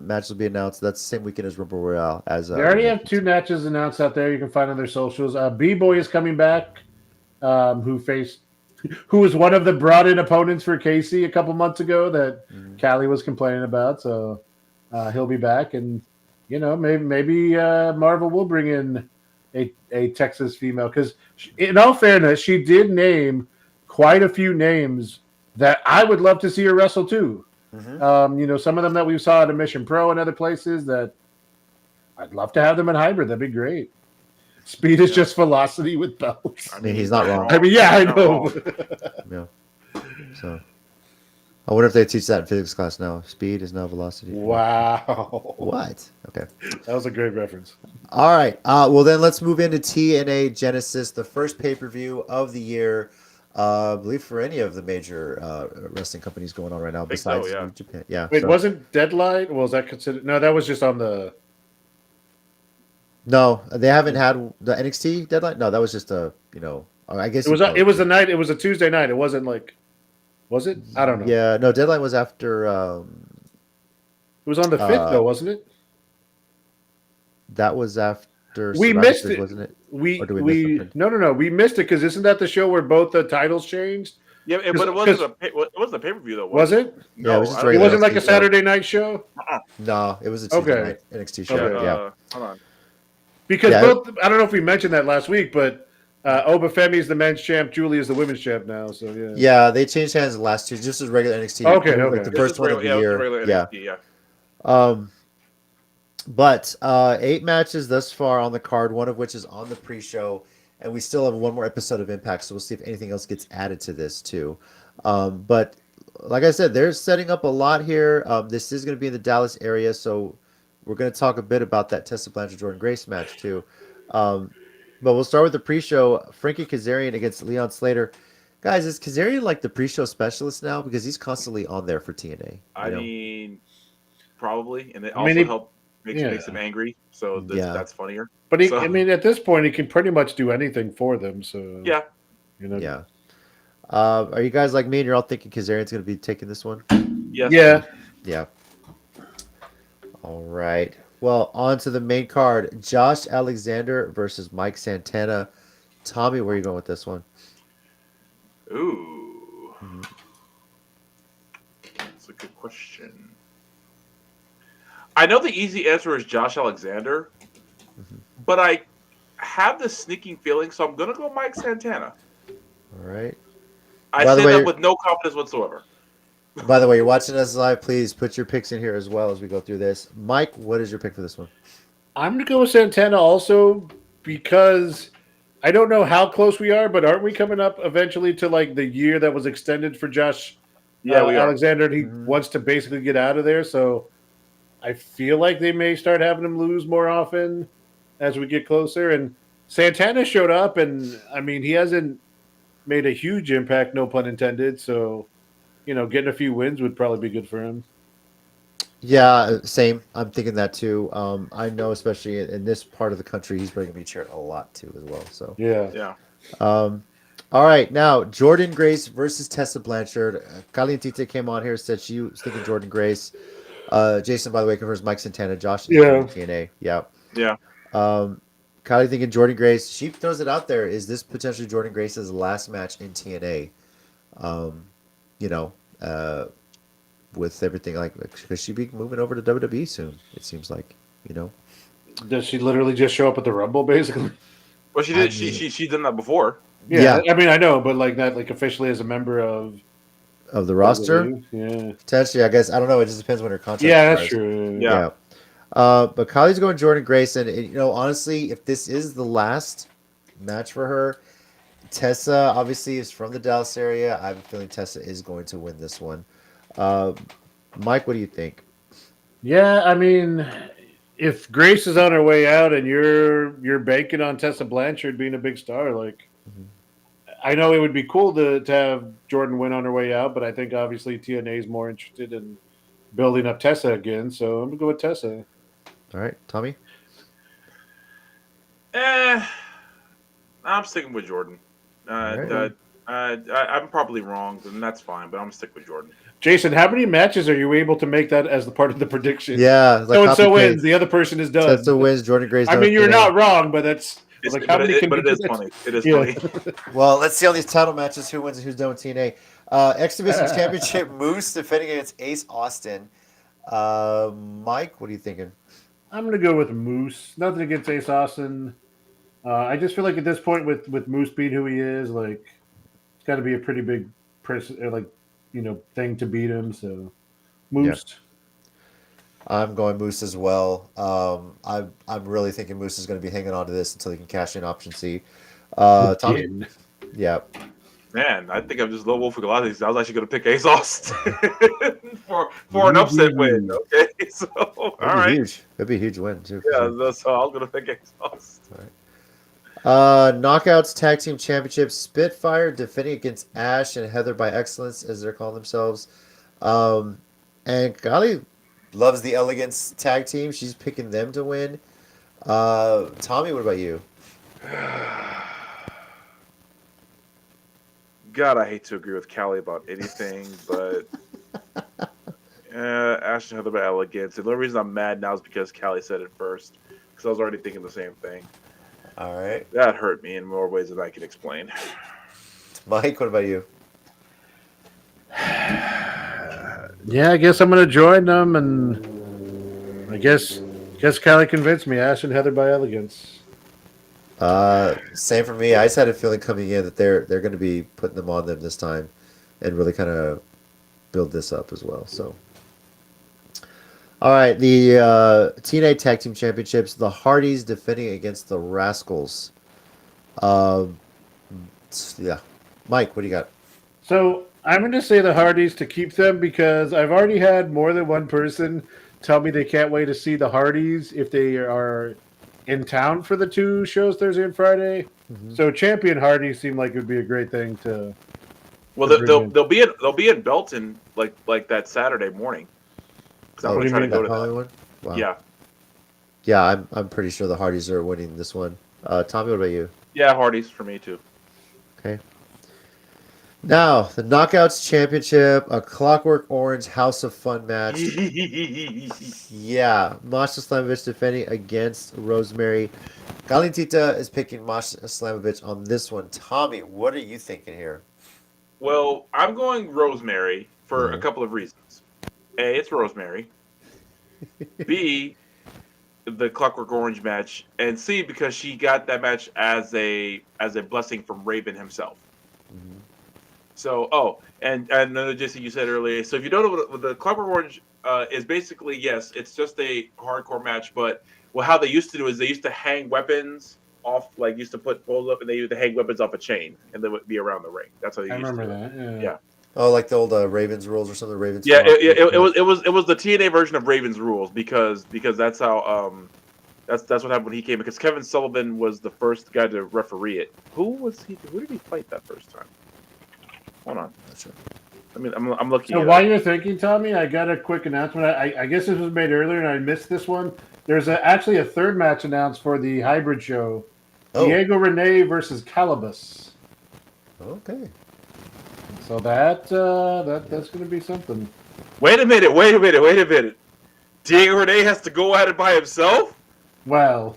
Match will be announced. That's the same weekend as Rumble Royale. They already have 2 matches announced out there. You can find on their socials. B-Boy is coming back, who was one of the brought-in opponents for Casey a couple months ago that Callie was complaining about. So he'll be back, and maybe Marvel will bring in a Texas female, because in all fairness, she did name quite a few names that I would love to see her wrestle too. Some of them that we saw at a Mission Pro and other places that I'd love to have them in hybrid. That'd be great. Speed is just velocity with belts. I mean, he's not wrong. I mean, yeah, I know. Yeah. So, I wonder if they teach that in physics class now. Speed is now velocity. Wow. What? Okay. That was a great reference. All right. Well, then let's move into TNA Genesis, the first pay-per-view of the year. I believe for any of the major wrestling companies going on right now, besides so, yeah. New Japan. Yeah. Wait, so- wasn't Deadline? Well, was that considered? No, that was just on the. No, they haven't had the NXT deadline. No, that was just I guess It was the night. It was a Tuesday night. It wasn't like. Was it? I don't know. Yeah, no, deadline was after. It was on the 5th, though, wasn't it? That was after. We Survivor missed Series, it. wasn't it? We Or do we miss something? no. We missed it because isn't that the show where both the titles changed? Yeah, but it wasn't a pay-per-view though. Was it? Yeah, it was just I It don't- regular wasn't like a NXT show. Saturday night show. No, it was a Tuesday Okay. night NXT show. Okay. Yeah. Hold on. Because Yeah. both, I don't know if we mentioned that last week, but Obafemi is the men's champ, Julie is the women's champ now. So yeah. Yeah, they changed hands the last two, just as regular NXT. Okay, Like okay. the This first is one of the regular- year. regular Yeah. NXT, yeah. But 8 matches thus far on the card, one of which is on the pre-show, and we still have one more episode of Impact, so we'll see if anything else gets added to this too. But like I said, they're setting up a lot here. This is going to be in the Dallas area, so we're going to talk a bit about that Tessa Blanchard-Jordan Grace match too. But we'll start with the pre-show. Frankie Kazarian against Leon Slater. Guys, is Kazarian like the pre-show specialist now? Because he's constantly on there for TNA. I mean, probably, and it I mean, also helps makes him angry. So that's funnier. But So- I mean, at this point, he can pretty much do anything for them. So Yeah. Yeah. Are you guys like me and you're all thinking Kazarian's going to be taking this one? Yes. Yeah. Yeah. All right. Well, on to the main card. Josh Alexander versus Mike Santana. Tommy, where are you going with this one? Ooh. That's a good question. I know the easy answer is Josh Alexander, but I have this sneaking feeling, so I'm going to go Mike Santana. All right. I By the say way- that with no confidence whatsoever. By the way, you're watching us live. Please put your picks in here as well as we go through this. Mike, what is your pick for this one? I'm going to go with Santana also because I don't know how close we are, but aren't we coming up eventually to like the year that was extended for Josh Yeah, we are. Alexander? And he wants to basically get out of there. So I feel like they may start having him lose more often as we get closer. And Santana showed up, and I mean, he hasn't made a huge impact, no pun intended. So, getting a few wins would probably be good for him. Yeah, same. I'm thinking that too. I know, especially in this part of the country, he's going to be cheered a lot too as well. So Yeah. Yeah. All right, now Jordan Grace versus Tessa Blanchard. Calientita came on here, said she was thinking Jordan Grace. Jason, by the way, confirms Mike Santana. Josh is Yeah. TNA. Yeah. Yeah. Kylie thinking Jordan Grace. She throws it out there. Is this potentially Jordan Grace's last match in TNA? With everything because she'd be moving over to WWE soon. It seems like, Does she literally just show up at the Rumble, basically? Well, she did. She done that before. Yeah. I mean, I know, but like not like officially as a member of the roster. Yeah. Potentially, I guess. I don't know. It just depends when her contract. Yeah, that's expires. true. Yeah. But Kylie's going Jordan Grace, and honestly, if this is the last match for her, Tessa obviously is from the Dallas area. I have a feeling Tessa is going to win this one. Mike, what do you think? Yeah, I mean, if Grace is on her way out and you're banking on Tessa Blanchard being a big star, like I know it would be cool to have Jordan win on her way out, but I think obviously TNA is more interested in building up Tessa again, so I'm gonna go with Tessa. All right, Tommy. I'm sticking with Jordan. Alright. I'm probably wrong, and that's fine. But I'm gonna stick with Jordan. Jason, how many matches are you able to make that as the part of the prediction? Yeah, like So and copy so wins. paste. The other person is done. Tessa wins. Jordan Gray's I done mean, with you're TNA. not wrong, but that's like how many can But you it is do that? funny. It is Yeah. funny. Well, let's see on these title matches who wins and who's done with TNA. X Division Championship Moose defending against Ace Austin. Mike, what are you thinking? I'm gonna go with Moose. Nothing against Ace Austin. I just feel like at this point, with Moose being who he is, like it's got to be a pretty big thing to beat him. So Yeah. Moose. I'm going Moose as well. I'm really thinking Moose is going to be hanging on to this until he can cash in option C. Tommy, Again. yeah, Man, I think I'm just low wolfing a lot of these. I was actually going to pick Ace Austin for an upset win. Okay, so all that'd be right, huge. That'd be a huge win too. For yeah. sure. So I was going to pick Ace Austin. Knockouts Tag Team Championship Spitfire defending against Ash and Heather by Excellence, as they're calling themselves. And Golly loves the Elegance Tag Team. She's picking them to win. Tommy, what about you? God, I hate to agree with Callie about anything, but Ashton Heather by Elegance. And the only reason I'm mad now is because Callie said it first, because I was already thinking the same thing. All right, That hurt me in more ways than I can explain. Mike, what about you? Yeah, I guess I'm gonna join them, and I guess Callie convinced me. Ash and Heather by Elegance. Same for me. I just had a feeling coming in that they're going to be putting them on them this time, and really kind of build this up as well. So, all right, the TNA Tag Team Championships, the Hardys defending against the Rascals. Um, yeah, Mike, what do you got? So I'm going to say the Hardys to keep them because I've already had more than one person tell me they can't wait to see the Hardys if they are in town for the two shows Thursday and Friday. Mhm. So Champion Hardys seem like it would be a great thing to. Well, to bring in. they'll be in Belton like that Saturday morning. Because I'm Oh, going to try to mean? go that to Holly that. one? Wow. Yeah, Yeah, I'm pretty sure the Hardys are winning this one. Tommy, what about you? yeah, Hardy's for me too. Okay. Now, the Knockouts Championship, a Clockwork Orange House of Fun match. Yeah, Masha Slamovich defending against Rosemary. Galintita is picking Masha Slamovich on this one. Tommy, what are you thinking here? Well, I'm going Rosemary for a Yeah. couple of reasons. A, it's Rosemary. B, the Clockwork Orange match, and C, because she got that match as a blessing from Raven himself. Mhm. So, and another Jesse you said earlier. So if you don't know what the Clockwork Orange is, basically, yes, it's just a hardcore match. But how they used to do is they used to hang weapons off, like used to put poles up, and they used to hang weapons off a chain, and they would be around the ring. That's how they I used remember to do it. that. Yeah. Oh, like the old Ravens rules or something. Ravens. Yeah, Squad. it was the TNA version of Raven's Rules because that's how that's what happened when he came, because Kevin Sullivan was the first guy to referee it. Who did he fight that first time? Hold on. Not sure. I mean, I'm looking. So at while it. you're thinking, Tommy, I got a quick announcement. I guess this was made earlier and I missed this one. There's actually a third match announced for the hybrid show. Oh, Diego Rene versus Calabas. okay. So that's going to be something. Wait a minute. Diego Rene has to go at it by himself? Well,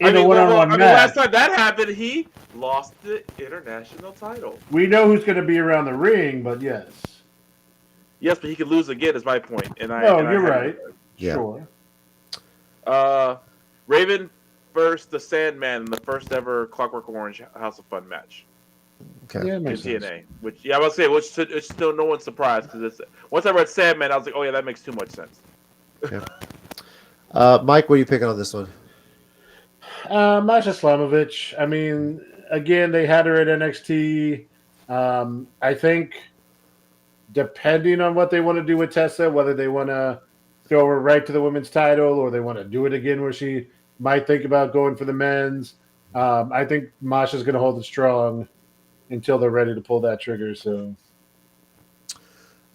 in I a mean, one-on-one match, last time that happened, he lost the international title. we know who's going to be around the ring, but yes. Yes, but he could lose again. Is my point. You're right. Yeah. Sure. Raven versus the Sandman in the first ever Clockwork Orange House of Fun match Okay. Yeah, in makes sense. TNA. Which, yeah, I was say, it's still no one's surprised because it's once I read Sandman, I was like, oh yeah, that makes too much sense. Mike, what are you picking on this one? Masha Slamovich. I mean, again, they had her at NXT. I think, depending on what they want to do with Tessa, whether they want to throw her right to the women's title or they want to do it again where she might think about going for the men's, I think Masha's going to hold it strong until they're ready to pull that trigger. So,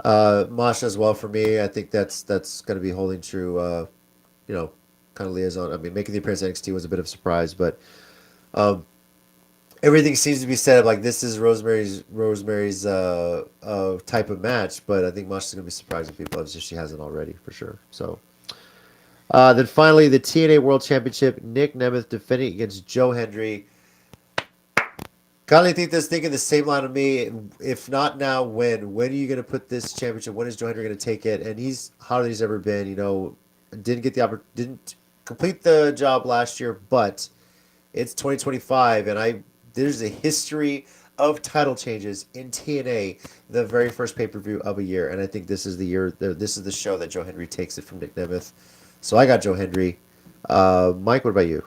Masha as well for me. I think that's going to be holding true. Kind of liaison. I mean, making the appearance at NXT was a bit of a surprise, but Everything seems to be set up like this is Rosemary's type of match, but I think Masha's gonna be surprising people if she hasn't already for sure. So then finally the TNA World Championship, Nick Nemeth defending against Joe Hendry. Kylie Tita's thinking the same line of me. If not now, when? When are you gonna put this championship? When is Joe Hendry gonna take it? And he's hotter than he's ever been. You know, didn't complete the job last year, but it's 2025, and there's a history of title changes in TNA, the very first pay-per-view of a year, and I think this is the year. This is the show that Joe Hendry takes it from Nick Nemeth. So I got Joe Hendry. Mike, what about you?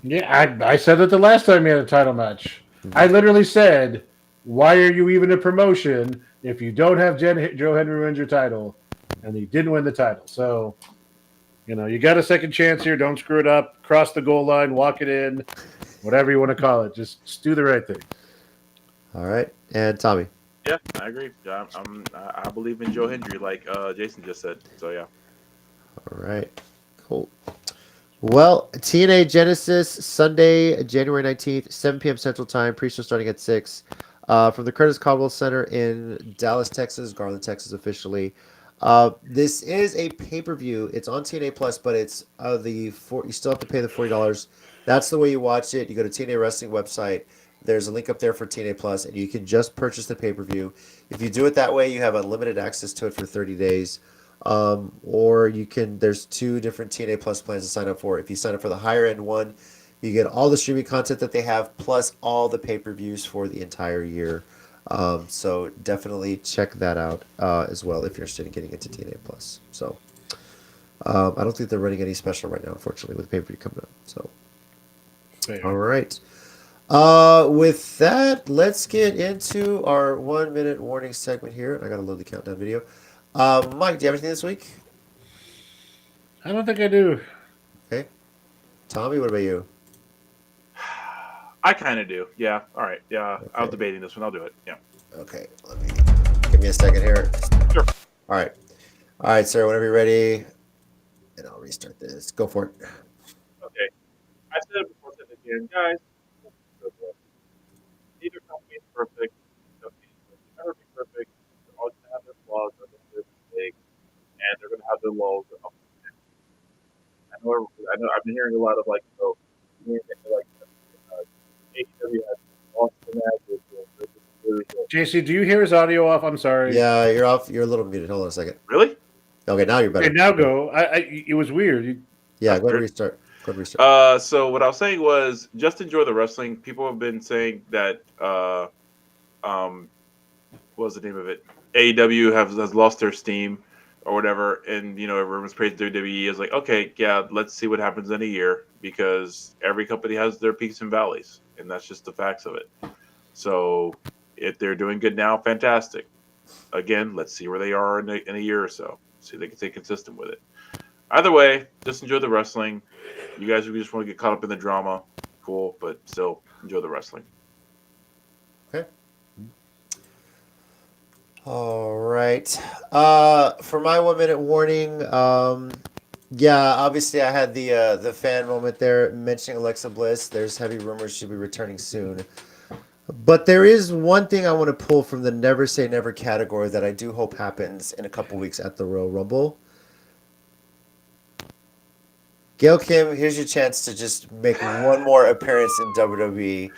Yeah, I said that the last time he had a title match. I literally said, "Why are you even a promotion if you don't have Joe Henry wins your title?" And he didn't win the title. So, you got a second chance here. Don't screw it up. Cross the goal line, walk it in, whatever you want to call it. Just do the right thing. All right, and Tommy. Yeah, I agree. I believe in Joe Hendry, like Jason just said. So yeah. All right, cool. Well, TNA Genesis, Sunday, January 19th, 7 p.m. Central Time, pre-show starting at 6, from the Curtis Caldwell Center in Dallas, Texas, Garland, Texas officially. This is a pay-per-view. It's on TNA Plus, but it's you still have to pay the $40. That's the way you watch it. You go to TNA Wrestling website. There's a link up there for TNA Plus, and you can just purchase the pay-per-view. If you do it that way, you have unlimited access to it for 30 days. Or there's 2 different TNA Plus plans to sign up for. If you sign up for the higher end one, you get all the streaming content that they have, plus all the pay-per-views for the entire year. So definitely check that out as well if you're interested in getting into TNA Plus. So I don't think they're running any special right now, unfortunately, with pay-per-view coming up. So all right. With that, let's get into our 1-minute warning segment here. I gotta load the countdown video. Mike, do you have anything this week? I don't think I do. Okay. Tommy, what about you? I kind of do. Yeah. All right. Yeah. Okay. I was debating this one. I'll do it. Yeah. Okay. Give me a second here. Sure. All right. All right, sir. Whenever you're ready, and I'll restart this. Go for it. Okay. I said it before, said it again, guys. Neither company is perfect. Companies will never be perfect. They're always going to have their flaws, they're going to have their mistakes, and they're going to have their lows. I know. I've been hearing a lot of like AEW has lost the matches. JC, do you hear his audio off? I'm sorry. Yeah, you're off. You're a little muted. Hold on a second. Really? Okay, now you're better. Okay, now go. It was weird. Yeah, go ahead and restart. Go. So what I was saying was just enjoy the wrestling. People have been saying that what was the name of it? AEW has lost their steam or whatever, and everyone's praising WWE. Is like, okay, yeah, let's see what happens in a year, because every company has their peaks and valleys, and that's just the facts of it. So if they're doing good now, fantastic. Again, let's see where they are in a year or so. See if they can stay consistent with it. Either way, just enjoy the wrestling. You guys who just want to get caught up in the drama, cool, but still enjoy the wrestling. Okay. All right. For my 1-minute warning, yeah, obviously I had the fan moment there mentioning Alexa Bliss. There's heavy rumors she'll be returning soon. But there is one thing I want to pull from the Never Say Never category that I do hope happens in a couple weeks at the Royal Rumble. Gail Kim, here's your chance to just make one more appearance in WWE.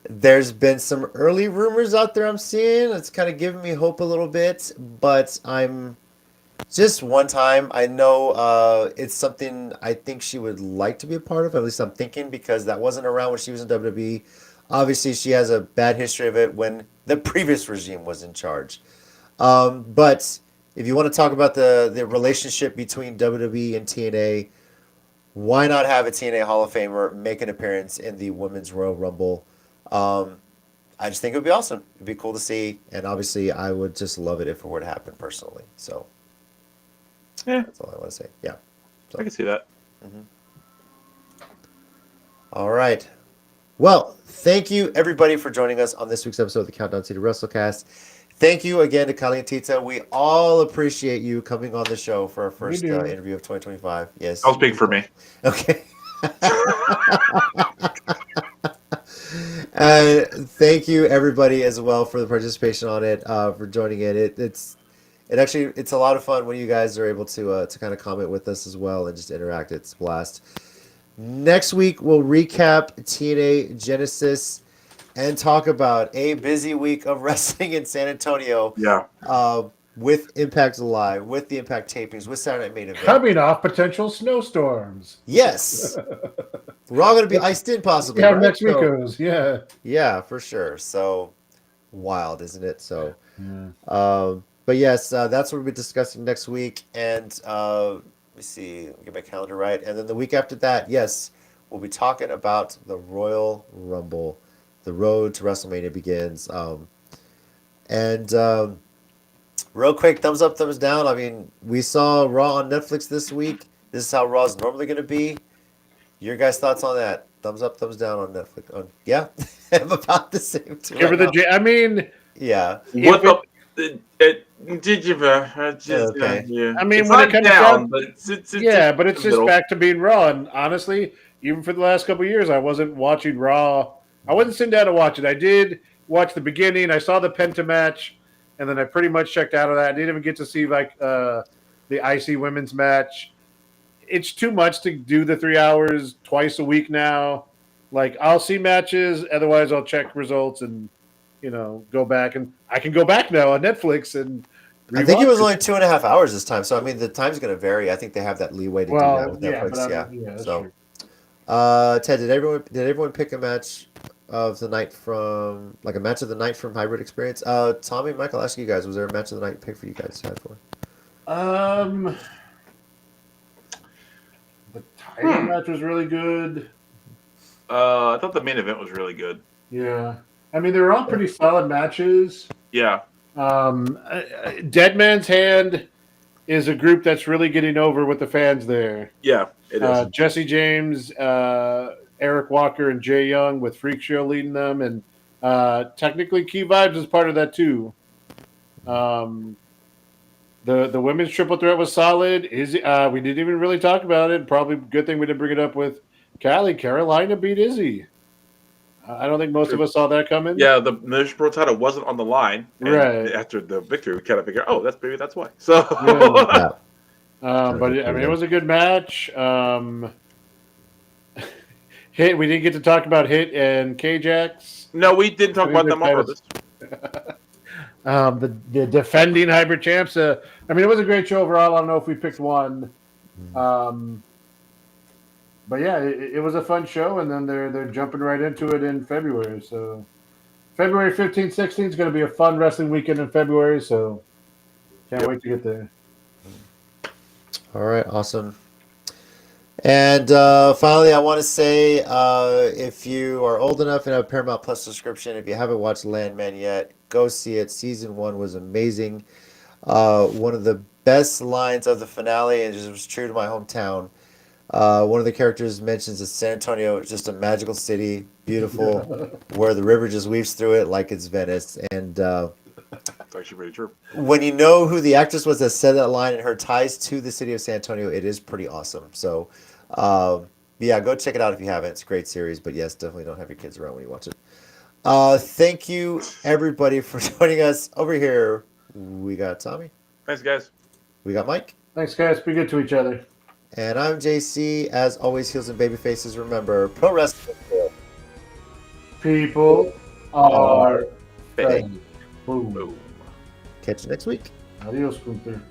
There's been some early rumors out there I'm seeing. It's kind of giving me hope a little bit, but I'm just one time. I know it's something I think she would like to be a part of. At least I'm thinking, because that wasn't around when she was in WWE. Obviously, she has a bad history of it when the previous regime was in charge. But if you want to talk about the relationship between WWE and TNA, why not have a TNA Hall of Famer make an appearance in the Women's Royal Rumble? I just think it would be awesome. It'd be cool to see, and obviously, I would just love it if it were to happen personally. So, yeah, that's all I want to say. Yeah, so. I can see that. Mm-hmm. All right. Well, thank you everybody for joining us on this week's episode of the Countdown to WrestleCast. Thank you again to Kali and Tita. We all appreciate you coming on the show for our first interview of 2025. Yes. I'll speak for me. Okay. Thank you everybody as well for the participation on it, for joining in. It's a lot of fun when you guys are able to kind of comment with us as well and just interact. It's a blast. Next week we'll recap TNA Genesis and talk about a busy week of wrestling in San Antonio. Yeah. With Impact Live, with the Impact tapings, with Saturday Night Main Event. Coming off potential snowstorms. Yes. We're all going to be iced in possibly, Yeah, right? next week goes. Yeah. Yeah, for sure. So wild, isn't it? So, Yeah. but yes, that's what we'll be discussing next week. And let me see, get my calendar right. And then the week after that, yes, we'll be talking about the Royal Rumble. The road to WrestleMania begins. Real quick, thumbs up, thumbs down. I mean, we saw Raw on Netflix this week. This is how Raw's normally going to be. Your guys' thoughts on that? Thumbs up, thumbs down on Netflix. Yeah, I'm about the same too. Give her the. I mean, yeah. What did you? Okay. Yeah. I mean, it's when not it comes down, down, but it's yeah, but it's just middle. back to being Raw. And honestly, even for the last couple of years, I wasn't watching Raw. I wasn't sitting down to watch it. I did watch the beginning. I saw the Penta match, and then I pretty much checked out of that. I didn't even get to see like the IC women's match. It's too much to do the 3 hours twice a week now. Like, I'll see matches, otherwise I'll check results and go back. And I can go back now on Netflix and I think it was only 2.5 hours this time. So I mean, the time's going to vary. I think they have that leeway to do that with Netflix. Yeah. So, Ted, did everyone pick a match of the night from a match of the night from Hybrid Experience? Tommy, Mike, I'll ask you guys. Was there a match of the night pick for you guys? For? The title match was really good. I thought the main event was really good. Yeah. I mean, they were all pretty solid matches. Yeah. Dead Man's Hand is a group that's really getting over with the fans there. Yeah, it is. Jesse James, Eric Walker, and Jay Young with Freak Show leading them. And technically Key Vibes is part of that too. The women's triple threat was solid. We didn't even really talk about it. Probably good thing we didn't bring it up with Callie. Carolina beat Izzy. I don't think most of us saw that coming. Yeah, the Miss Pro title wasn't on the line. And right after the victory, we kind of figured, that's why. So, yeah. But I mean, it was a good match. Hit. We didn't get to talk about Hit and K-Jax. No, we didn't talk about them on purpose. The defending hybrid champs. I mean, it was a great show overall. I don't know if we picked one. But yeah, it was a fun show, and then they're jumping right into it in February. So February 15th, 16th is going to be a fun wrestling weekend in February. So can't wait to get there. All right, awesome. And finally, I want to say, if you are old enough and have a Paramount Plus subscription, if you haven't watched Landman yet, go see it. Season 1 was amazing. One of the best lines of the finale, and it was true to my hometown. One of the characters mentions that San Antonio is just a magical city, beautiful, where the river just weaves through it like it's Venice. And it's actually pretty true. When you know who the actress was that said that line and her ties to the city of San Antonio, it is pretty awesome. So, yeah, go check it out if you haven't. It's a great series, but yes, definitely don't have your kids around when you watch it. Thank you, everybody, for joining us. Over here, we got Tommy. Thanks, guys. We got Mike. Thanks, guys. Be good to each other. And I'm JC. As always, heels and baby faces. Remember, pro wrestling. People are fake. Boom. Catch you next week. Adios, Gunther.